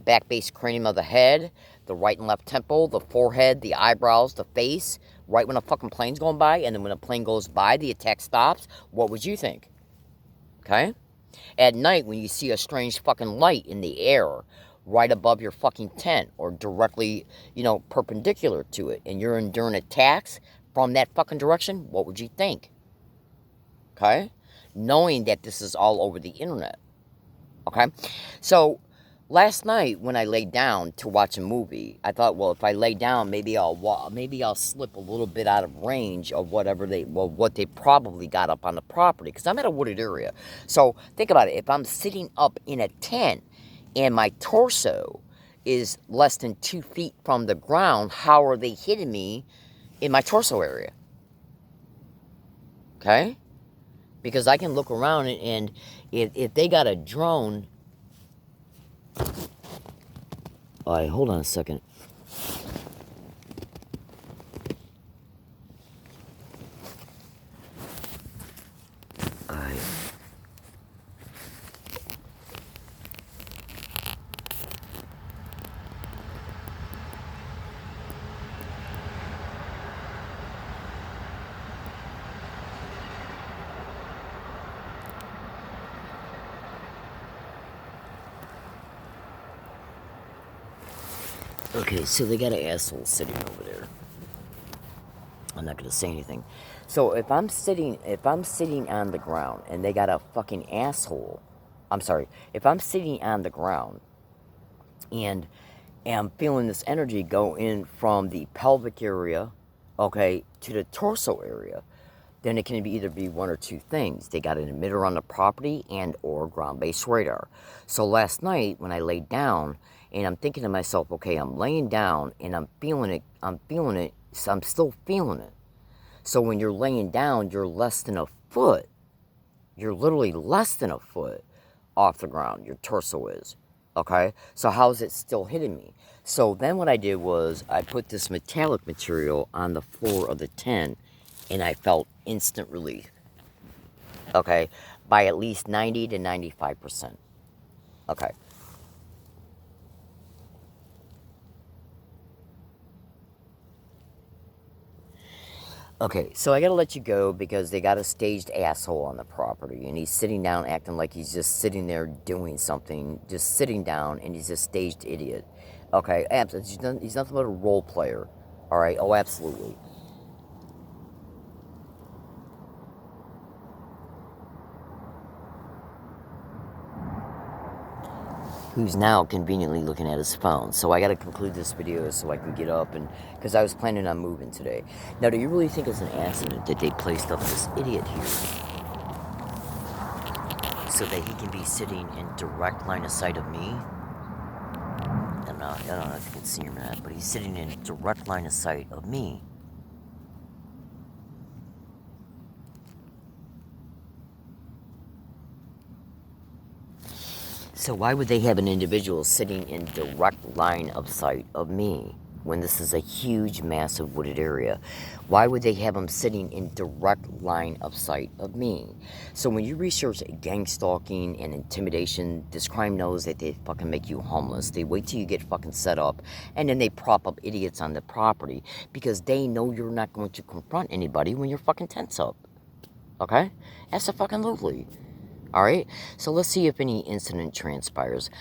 back base cranium of the head, the right and left temple, the forehead, the eyebrows, the face, right when a fucking plane's going by, and then when a plane goes by, the attack stops, what would you think? Okay? At night, when you see a strange fucking light in the air right above your fucking tent or directly, perpendicular to it, and you're enduring attacks from that fucking direction, what would you think? Okay? Knowing that this is all over the internet. Okay? So, last night, when I laid down to watch a movie, I thought, well, if I lay down, maybe I'll slip a little bit out of range of what they probably got up on the property, because I'm at a wooded area. So think about it. If I'm sitting up in a tent and my torso is less than 2 feet from the ground, how are they hitting me in my torso area? Okay? Because I can look around and if they got a drone. All right, hold on a second. All right. Okay, so they got an asshole sitting over there. I'm not gonna say anything. So if I'm sitting on the ground and they got a fucking asshole, if I'm sitting on the ground and am feeling this energy go in from the pelvic area, okay, to the torso area, then it can either be one or two things. They got an emitter on the property and or ground-based radar. So last night when I laid down and I'm thinking to myself, okay, I'm laying down and I'm feeling it, so I'm still feeling it. So when you're laying down, you're less than a foot. You're literally less than a foot off the ground. Your torso is. Okay? So how is it still hitting me? So then what I did was I put this metallic material on the floor of the tent and I felt instant relief. okay, by at least 90 to 95%. Okay. Okay, so I gotta let you go because they got a staged asshole on the property, and he's sitting down acting like he's just sitting there doing something, just sitting down, and he's a staged idiot. Okay, he's nothing but a role player. All right, oh, absolutely. Who's now conveniently looking at his phone. So I got to conclude this video so I can get up, and because I was planning on moving today. Now, do you really think it's an accident that they placed up this idiot here so that he can be sitting in direct line of sight of me? I don't know if you can see him or not, but he's sitting in direct line of sight of me. So why would they have an individual sitting in direct line of sight of me when this is a huge, massive wooded area? Why would they have him sitting in direct line of sight of me? So when you research gang stalking and intimidation, this crime knows that they fucking make you homeless. They wait till you get fucking set up, and then they prop up idiots on the property because they know you're not going to confront anybody when you're fucking tense up. Okay? That's a fucking lovely. All right, so let's see if any incident transpires.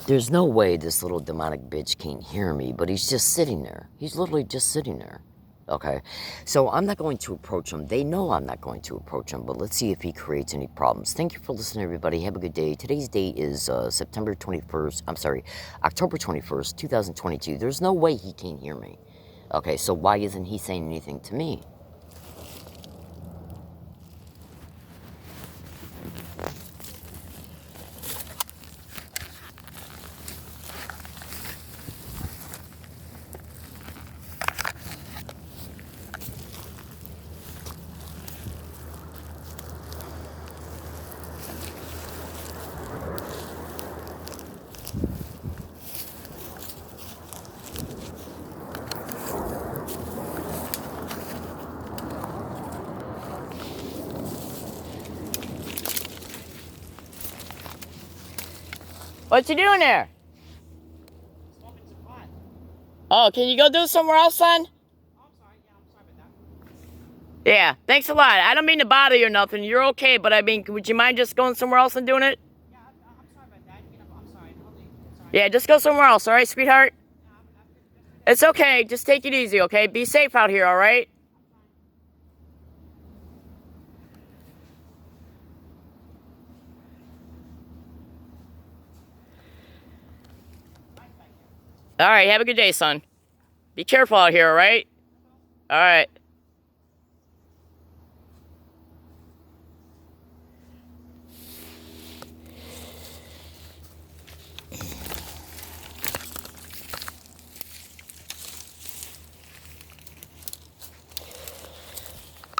There's no way this little demonic bitch can't hear me, but he's just sitting there. He's literally just sitting there. Okay, so I'm not going to approach him. They know I'm not going to approach him, but let's see if he creates any problems. Thank you for listening, everybody. Have a good day. Today's date is October 21st, 2022. There's no way he can't hear me. Okay, so why isn't he saying anything to me? What you doing there? Smoking some pot. Oh, can you go do it somewhere else, son? Oh, I'm sorry. Yeah, I'm sorry about that. Yeah, thanks a lot. I don't mean to bother you or nothing. You're okay, but I mean, would you mind just going somewhere else and doing it? Yeah, I'm sorry about that. You know, I'm sorry. I'll leave. Sorry. Yeah, just go somewhere else, all right, sweetheart? It's okay. Just take it easy, okay? Be safe out here, all right? All right, have a good day, son. Be careful out here, all right? All right.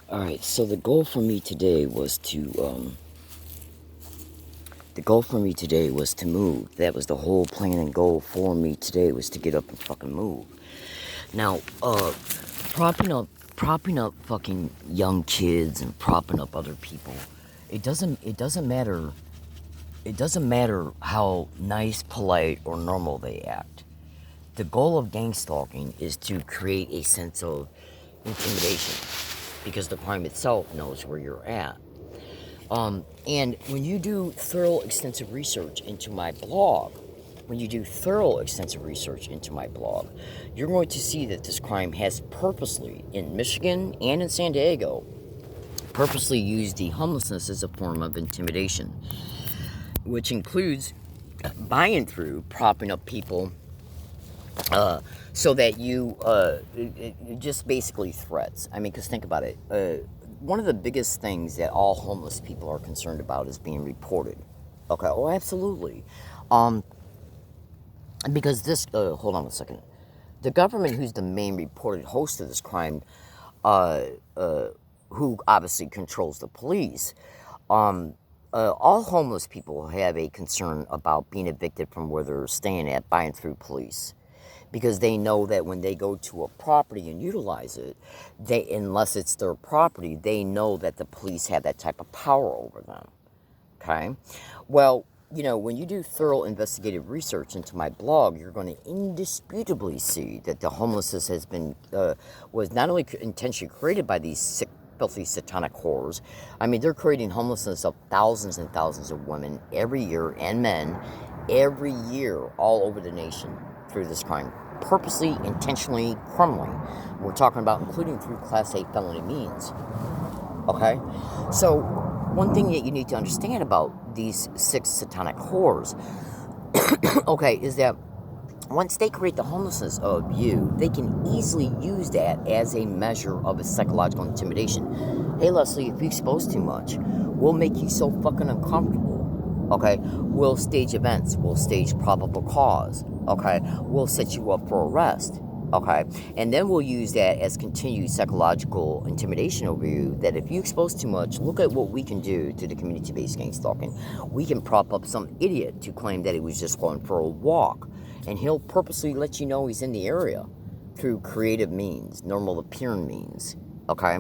All right, so the goal for me today was to move. That was the whole plan and goal for me today, was to get up and fucking move. Now, propping up fucking young kids and propping up other people, it doesn't matter how nice, polite, or normal they act. The goal of gang stalking is to create a sense of intimidation because the crime itself knows where you're at. And when you do thorough, extensive research into my blog, you're going to see that this crime has purposely, in Michigan and in San Diego, purposely used the homelessness as a form of intimidation, which includes buying through, propping up people, so that you, just basically threats. I mean, because think about it. One of the biggest things that all homeless people are concerned about is being reported. Okay, oh, absolutely. Because this, hold on a second. The government, who's the main reported host of this crime, who obviously controls the police, all homeless people have a concern about being evicted from where they're staying at, buying through police. because they know that when they go to a property and utilize it, they, unless it's their property, they know that the police have that type of power over them. Okay? Well, you know, when you do thorough investigative research into my blog, you're going to indisputably see that the homelessness has been, was not only intentionally created by these sick, filthy, satanic whores. I mean, they're creating homelessness of thousands and thousands of women every year, and men every year, all over the nation through this crime. Purposely, intentionally, criminally. We're talking about including through Class A felony means. Okay? So, one thing that you need to understand about these 6 satanic whores, okay, is that once they create the homelessness of you, they can easily use that as a measure of a psychological intimidation. Hey, Leslie, if you expose too much, we'll make you so fucking uncomfortable. Okay? We'll stage events. We'll stage probable cause. Okay? We'll set you up for arrest. Okay? And then we'll use that as continued psychological intimidation over you, that if you expose too much, look at what we can do to the community-based gang stalking. We can prop up some idiot to claim that he was just going for a walk, and he'll purposely let you know he's in the area through creative means, normal appearing means. Okay?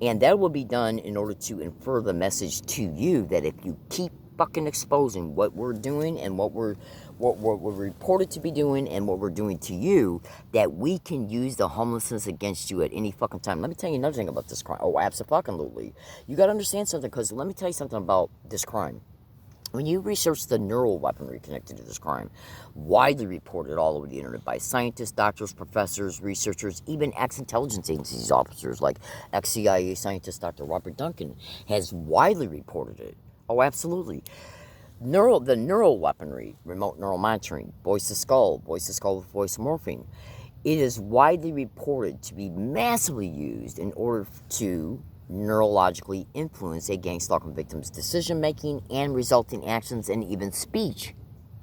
And that will be done in order to infer the message to you that if you keep fucking exposing what we're doing and what we're reported to be doing and what we're doing to you, that we can use the homelessness against you at any fucking time. Let me tell you another thing about this crime. Oh, absolutely. You got to understand something, because let me tell you something about this crime. When you research the neural weaponry connected to this crime, widely reported all over the internet by scientists, doctors, professors, researchers, even ex-intelligence agencies officers like ex-CIA scientist Dr. Robert Duncan has widely reported it. Oh, absolutely. The neural weaponry, remote neural monitoring, voice to skull with voice morphing, it is widely reported to be massively used in order to neurologically influence a gang stalking victim's decision-making and resulting actions and even speech.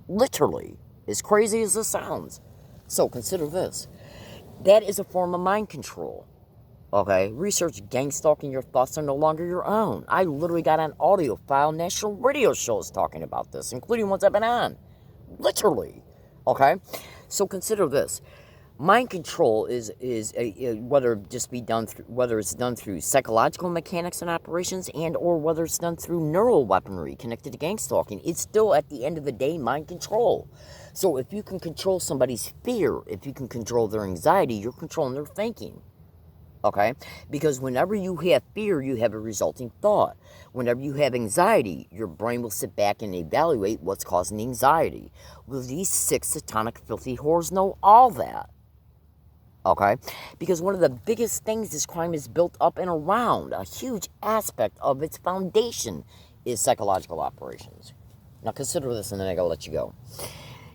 Literally. As crazy as this sounds. So consider this. That is a form of mind control. Okay? Research gang stalking, your thoughts are no longer your own. I literally got an audio file, national radio shows talking about this, including ones I've been on. Literally. Okay? So consider this. Mind control is whether it's done through psychological mechanics and operations, and or whether it's done through neural weaponry connected to gang stalking. It's still, at the end of the day, mind control. So if you can control somebody's fear, if you can control their anxiety, you're controlling their thinking. Okay? Because whenever you have fear, you have a resulting thought. Whenever you have anxiety, your brain will sit back and evaluate what's causing the anxiety. Well, these 6 satanic, filthy whores know all that. Okay? Because one of the biggest things this crime is built up and around, a huge aspect of its foundation, is psychological operations. Now consider this, and then I gotta let you go.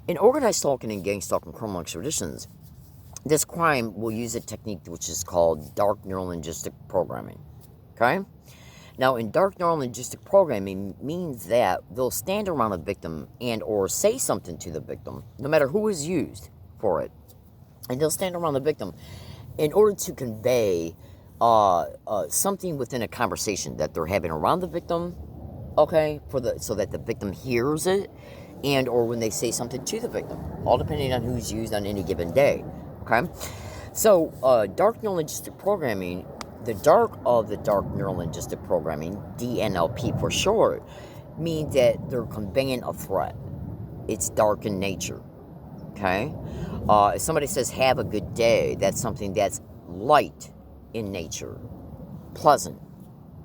In organized stalking and gang stalking criminal expeditions, this crime will use a technique which is called dark neurolinguistic programming. Okay? Now, in dark neurolinguistic programming means that they'll stand around a victim and or say something to the victim, no matter who is used for it. And they'll stand around the victim in order to convey something within a conversation that they're having around the victim, okay, so that the victim hears it, and or when they say something to the victim, all depending on who's used on any given day, okay? So, dark neurolinguistic programming, the dark of the dark neurolinguistic programming, DNLP for short, means that they're conveying a threat. It's dark in nature. Okay? If somebody says, have a good day, that's something that's light in nature. Pleasant.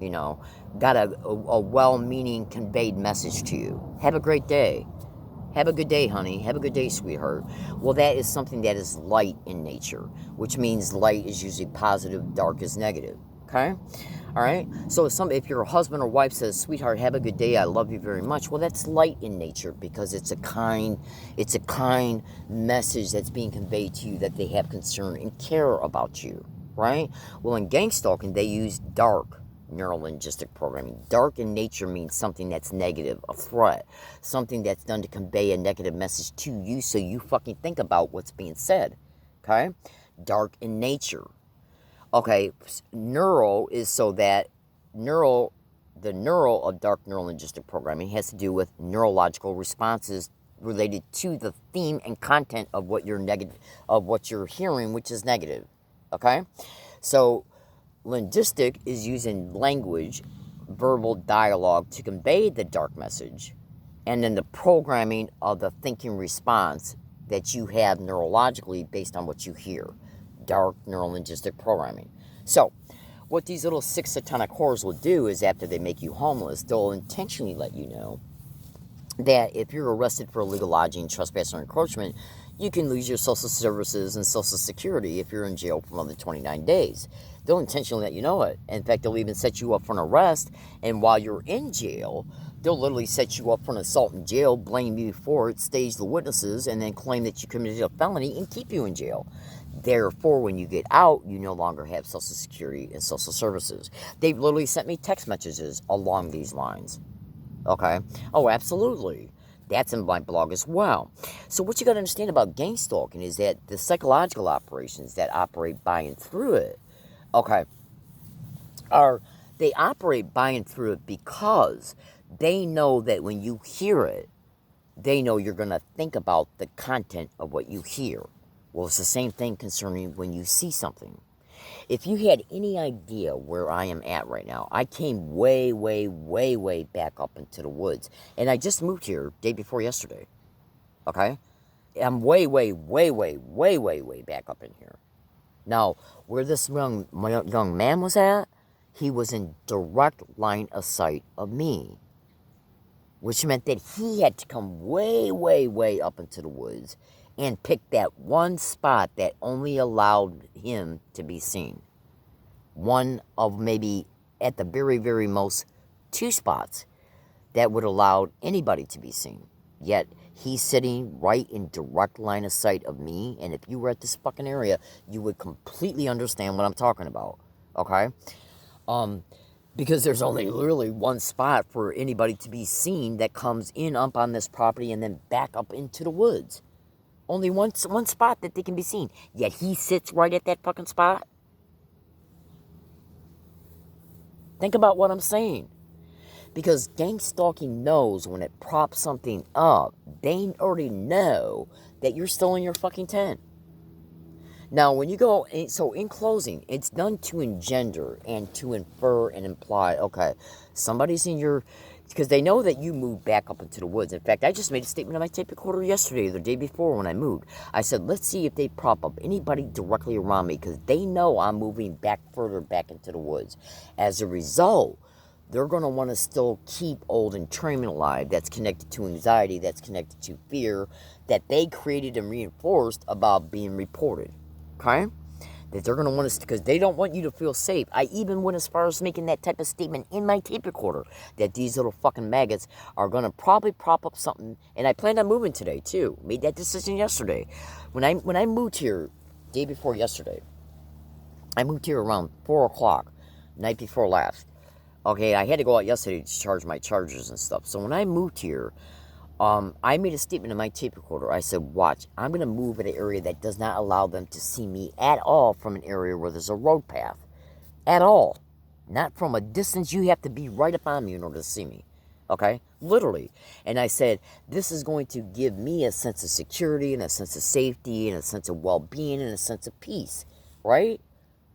You know, got a well-meaning conveyed message to you. Have a great day. Have a good day, honey. Have a good day, sweetheart. Well, that is something that is light in nature, which means light is usually positive, dark is negative. Okay? All right? So if your husband or wife says, sweetheart, have a good day, I love you very much, well, that's light in nature, because it's a kind message that's being conveyed to you, that they have concern and care about you, right? Well, in gang stalking, they use dark neurolinguistic programming. Dark in nature means something that's negative, a threat, something that's done to convey a negative message to you, so you fucking think about what's being said, okay? Dark in nature. Okay, neural is so that the neural of dark neurolinguistic programming has to do with neurological responses related to the theme and content of what you're hearing, which is negative. Okay? So linguistic is using language, verbal dialogue to convey the dark message, and then the programming of the thinking response that you have neurologically based on what you hear. Dark neurolinguistic programming. So, what these little 6 satanic whores will do is after they make you homeless, they'll intentionally let you know that if you're arrested for illegal lodging, trespass, or encroachment, you can lose your social services and social security if you're in jail for more than 29 days. They'll intentionally let you know it. In fact, they'll even set you up for an arrest, and while you're in jail, they'll literally set you up for an assault in jail, blame you for it, stage the witnesses, and then claim that you committed a felony and keep you in jail. Therefore, when you get out, you no longer have Social Security and social services. They've literally sent me text messages along these lines. Okay? Oh, absolutely. That's in my blog as well. So what you got to understand about gang stalking is that the psychological operations that operate by and through it, okay, they operate by and through it because they know that when you hear it, they know you're going to think about the content of what you hear. Well, it's the same thing concerning when you see something. If you had any idea where I am at right now, I came way, way, way, way back up into the woods. And I just moved here day before yesterday. Okay? I'm way, way, way, way, way, way, way back up in here. Now, where this young man was at, he was in direct line of sight of me. Which meant that he had to come way, way, way up into the woods and pick that one spot that only allowed him to be seen. One of maybe, at the very, very most, 2 spots that would allow anybody to be seen. Yet, he's sitting right in direct line of sight of me, and if you were at this fucking area, you would completely understand what I'm talking about. Okay? Because there's only literally one spot for anybody to be seen that comes in up on this property and then back up into the woods. Only one spot that they can be seen. Yet he sits right at that fucking spot. Think about what I'm saying. Because gang stalking knows when it props something up, they already know that you're still in your fucking tent. Now, when you go, so in closing, it's done to engender and to infer and imply, okay, somebody's in your, because they know that you moved back up into the woods. In fact, I just made a statement on my tape recorder yesterday, the day before when I moved. I said, let's see if they prop up anybody directly around me, because they know I'm moving back further back into the woods. As a result, they're going to want to still keep old entrainment alive that's connected to anxiety, that's connected to fear, that they created and reinforced about being reported. Okay? That they're going to want us, because they don't want you to feel safe. I even went as far as making that type of statement in my tape recorder, that these little fucking maggots are going to probably prop up something, and I planned on moving today, too. Made that decision yesterday. When I moved here, day before yesterday, I moved here around 4 o'clock, night before last. Okay, I had to go out yesterday to charge my chargers and stuff. So when I moved here, I made a statement in my tape recorder. I said, watch, I'm going to move in an area that does not allow them to see me at all from an area where there's a road path. At all. Not from a distance. You have to be right up on me in order to see me. Okay? Literally. And I said, this is going to give me a sense of security and a sense of safety and a sense of well-being and a sense of peace. Right?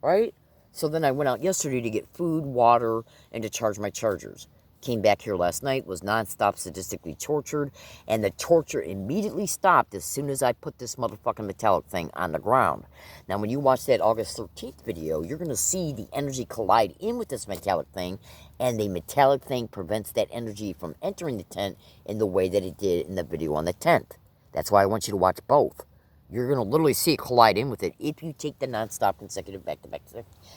Right? So then I went out yesterday to get food, water, and to charge my chargers. Came back here last night, was nonstop sadistically tortured, and the torture immediately stopped as soon as I put this motherfucking metallic thing on the ground. Now, when you watch that August 13th video, you're going to see the energy collide in with this metallic thing, and the metallic thing prevents that energy from entering the tent in the way that it did in the video on the 10th. That's why I want you to watch both. You're going to literally see it collide in with it if you take the non-stop consecutive back-to-back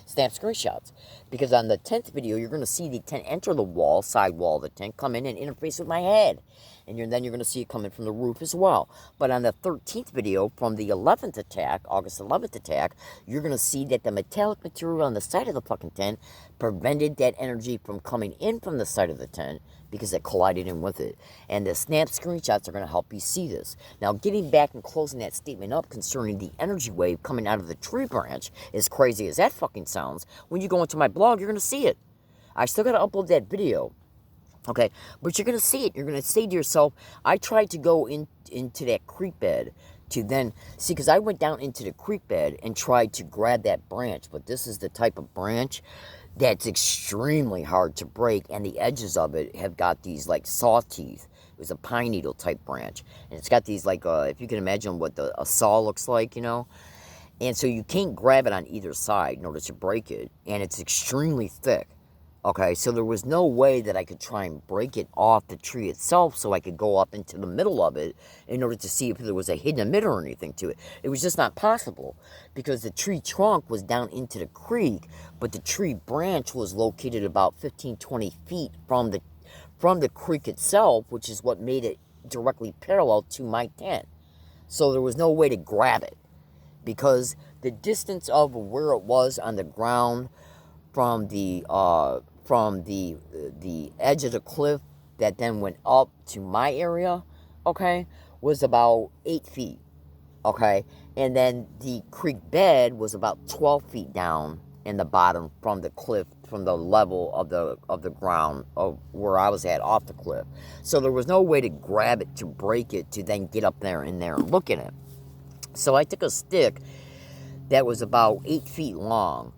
snap screenshots. Because on the 10th video, you're going to see the tent enter the wall, side wall of the tent, come in and interface with my head. And then you're going to see it come in from the roof as well. But on the 13th video, from the 11th attack, August 11th attack, you're going to see that the metallic material on the side of the fucking tent prevented that energy from coming in from the side of the tent because it collided in with it. And the snap screenshots are going to help you see this. Now, getting back and closing that statement up concerning the energy wave coming out of the tree branch, as crazy as that fucking sounds, when you go into my blog, you're going to see it. I still got to upload that video Okay, but you're gonna see it. You're gonna say to yourself, I tried to go into that creek bed to then see, because I went down into the creek bed and tried to grab that branch, but this is the type of branch that's extremely hard to break, and the edges of it have got these like saw teeth. It was a pine needle type branch, and it's got these like if you can imagine what a saw looks like, you know. And so you can't grab it on either side in order to break it, and it's extremely thick. Okay, so there was no way that I could try and break it off the tree itself so I could go up into the middle of it in order to see if there was a hidden emitter or anything to it. It was just not possible because the tree trunk was down into the creek, but the tree branch was located about 15-20 feet from the creek itself, which is what made it directly parallel to my tent. So there was no way to grab it because the distance of where it was on the ground from the edge of the cliff that then went up to my area, okay, was about 8 feet, okay, and then the creek bed was about 12 feet down in the bottom from the cliff, from the level of the ground of where I was at off the cliff. So there was no way to grab it, to break it, to then get up there and look at it. So I took a stick that was about 8 feet long,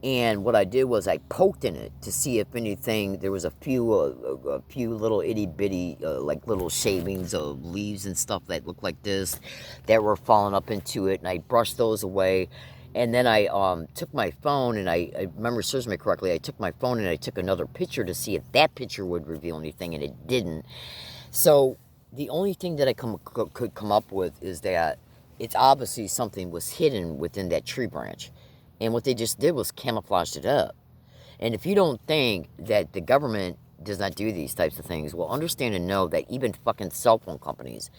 and what I did was I poked in it to see if anything, there was a few little itty bitty, like little shavings of leaves and stuff that looked like this that were falling up into it, and I brushed those away. And then I took my phone, and I remember, serves me correctly, I took my phone and I took another picture to see if that picture would reveal anything, and it didn't. So the only thing that I could come up with is that it's obviously something was hidden within that tree branch. And what they just did was camouflaged it up. And if you don't think that the government does not do these types of things, well, understand and know that even fucking cell phone companies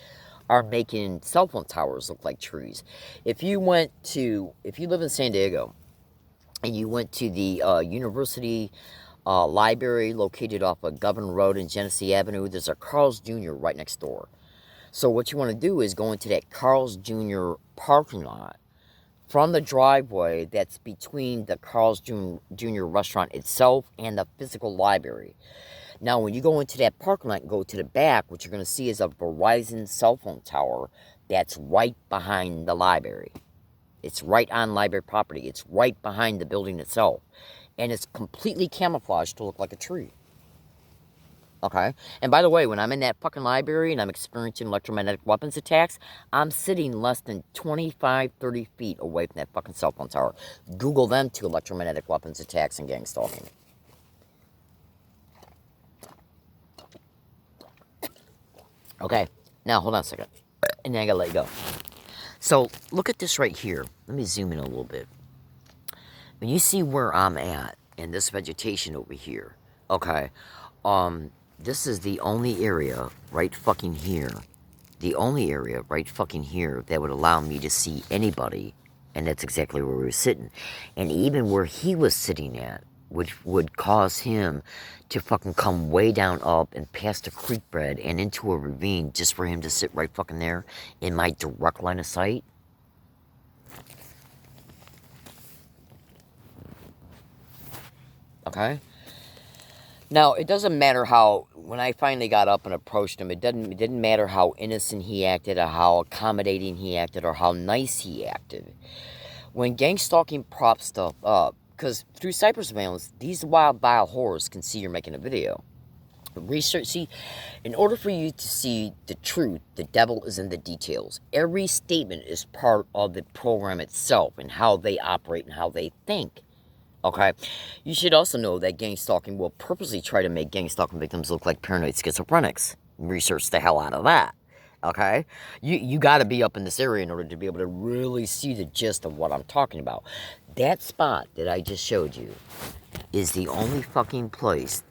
are making cell phone towers look like trees. If you live in San Diego and you went to the university library located off of Governor Road and Genesee Avenue, there's a Carl's Jr. right next door. So what you want to do is go into that Carl's Jr. parking lot from the driveway that's between the Carl's Jr. restaurant itself and the physical library. Now, when you go into that parking lot and go to the back, what you're going to see is a Verizon cell phone tower that's right behind the library. It's right on library property. It's right behind the building itself. And it's completely camouflaged to look like a tree. Okay? And by the way, when I'm in that fucking library and I'm experiencing electromagnetic weapons attacks, I'm sitting less than 25, 30 feet away from that fucking cell phone tower. Google them to electromagnetic weapons attacks and gang stalking. Okay, now hold on a second. And then I gotta let you go. So, look at this right here. Let me zoom in a little bit. When you see where I'm at, and this vegetation over here, okay, this is the only area right fucking here. The only area right fucking here that would allow me to see anybody. And that's exactly where we were sitting. And even where he was sitting at, which would cause him to fucking come way down up and past the creek bed and into a ravine just for him to sit right fucking there in my direct line of sight. Okay? Now, it doesn't matter how, when I finally got up and approached him, it didn't matter how innocent he acted or how accommodating he acted or how nice he acted. When gang stalking props stuff up, because through cyber surveillance, these wild whores can see you're making a video. Research, see, in order for you to see the truth, the devil is in the details. Every statement is part of the program itself and how they operate and how they think. Okay? You should also know that gang stalking will purposely try to make gang stalking victims look like paranoid schizophrenics. Research the hell out of that. Okay? You got to be up in this area in order to be able to really see the gist of what I'm talking about. That spot that I just showed you is the only fucking place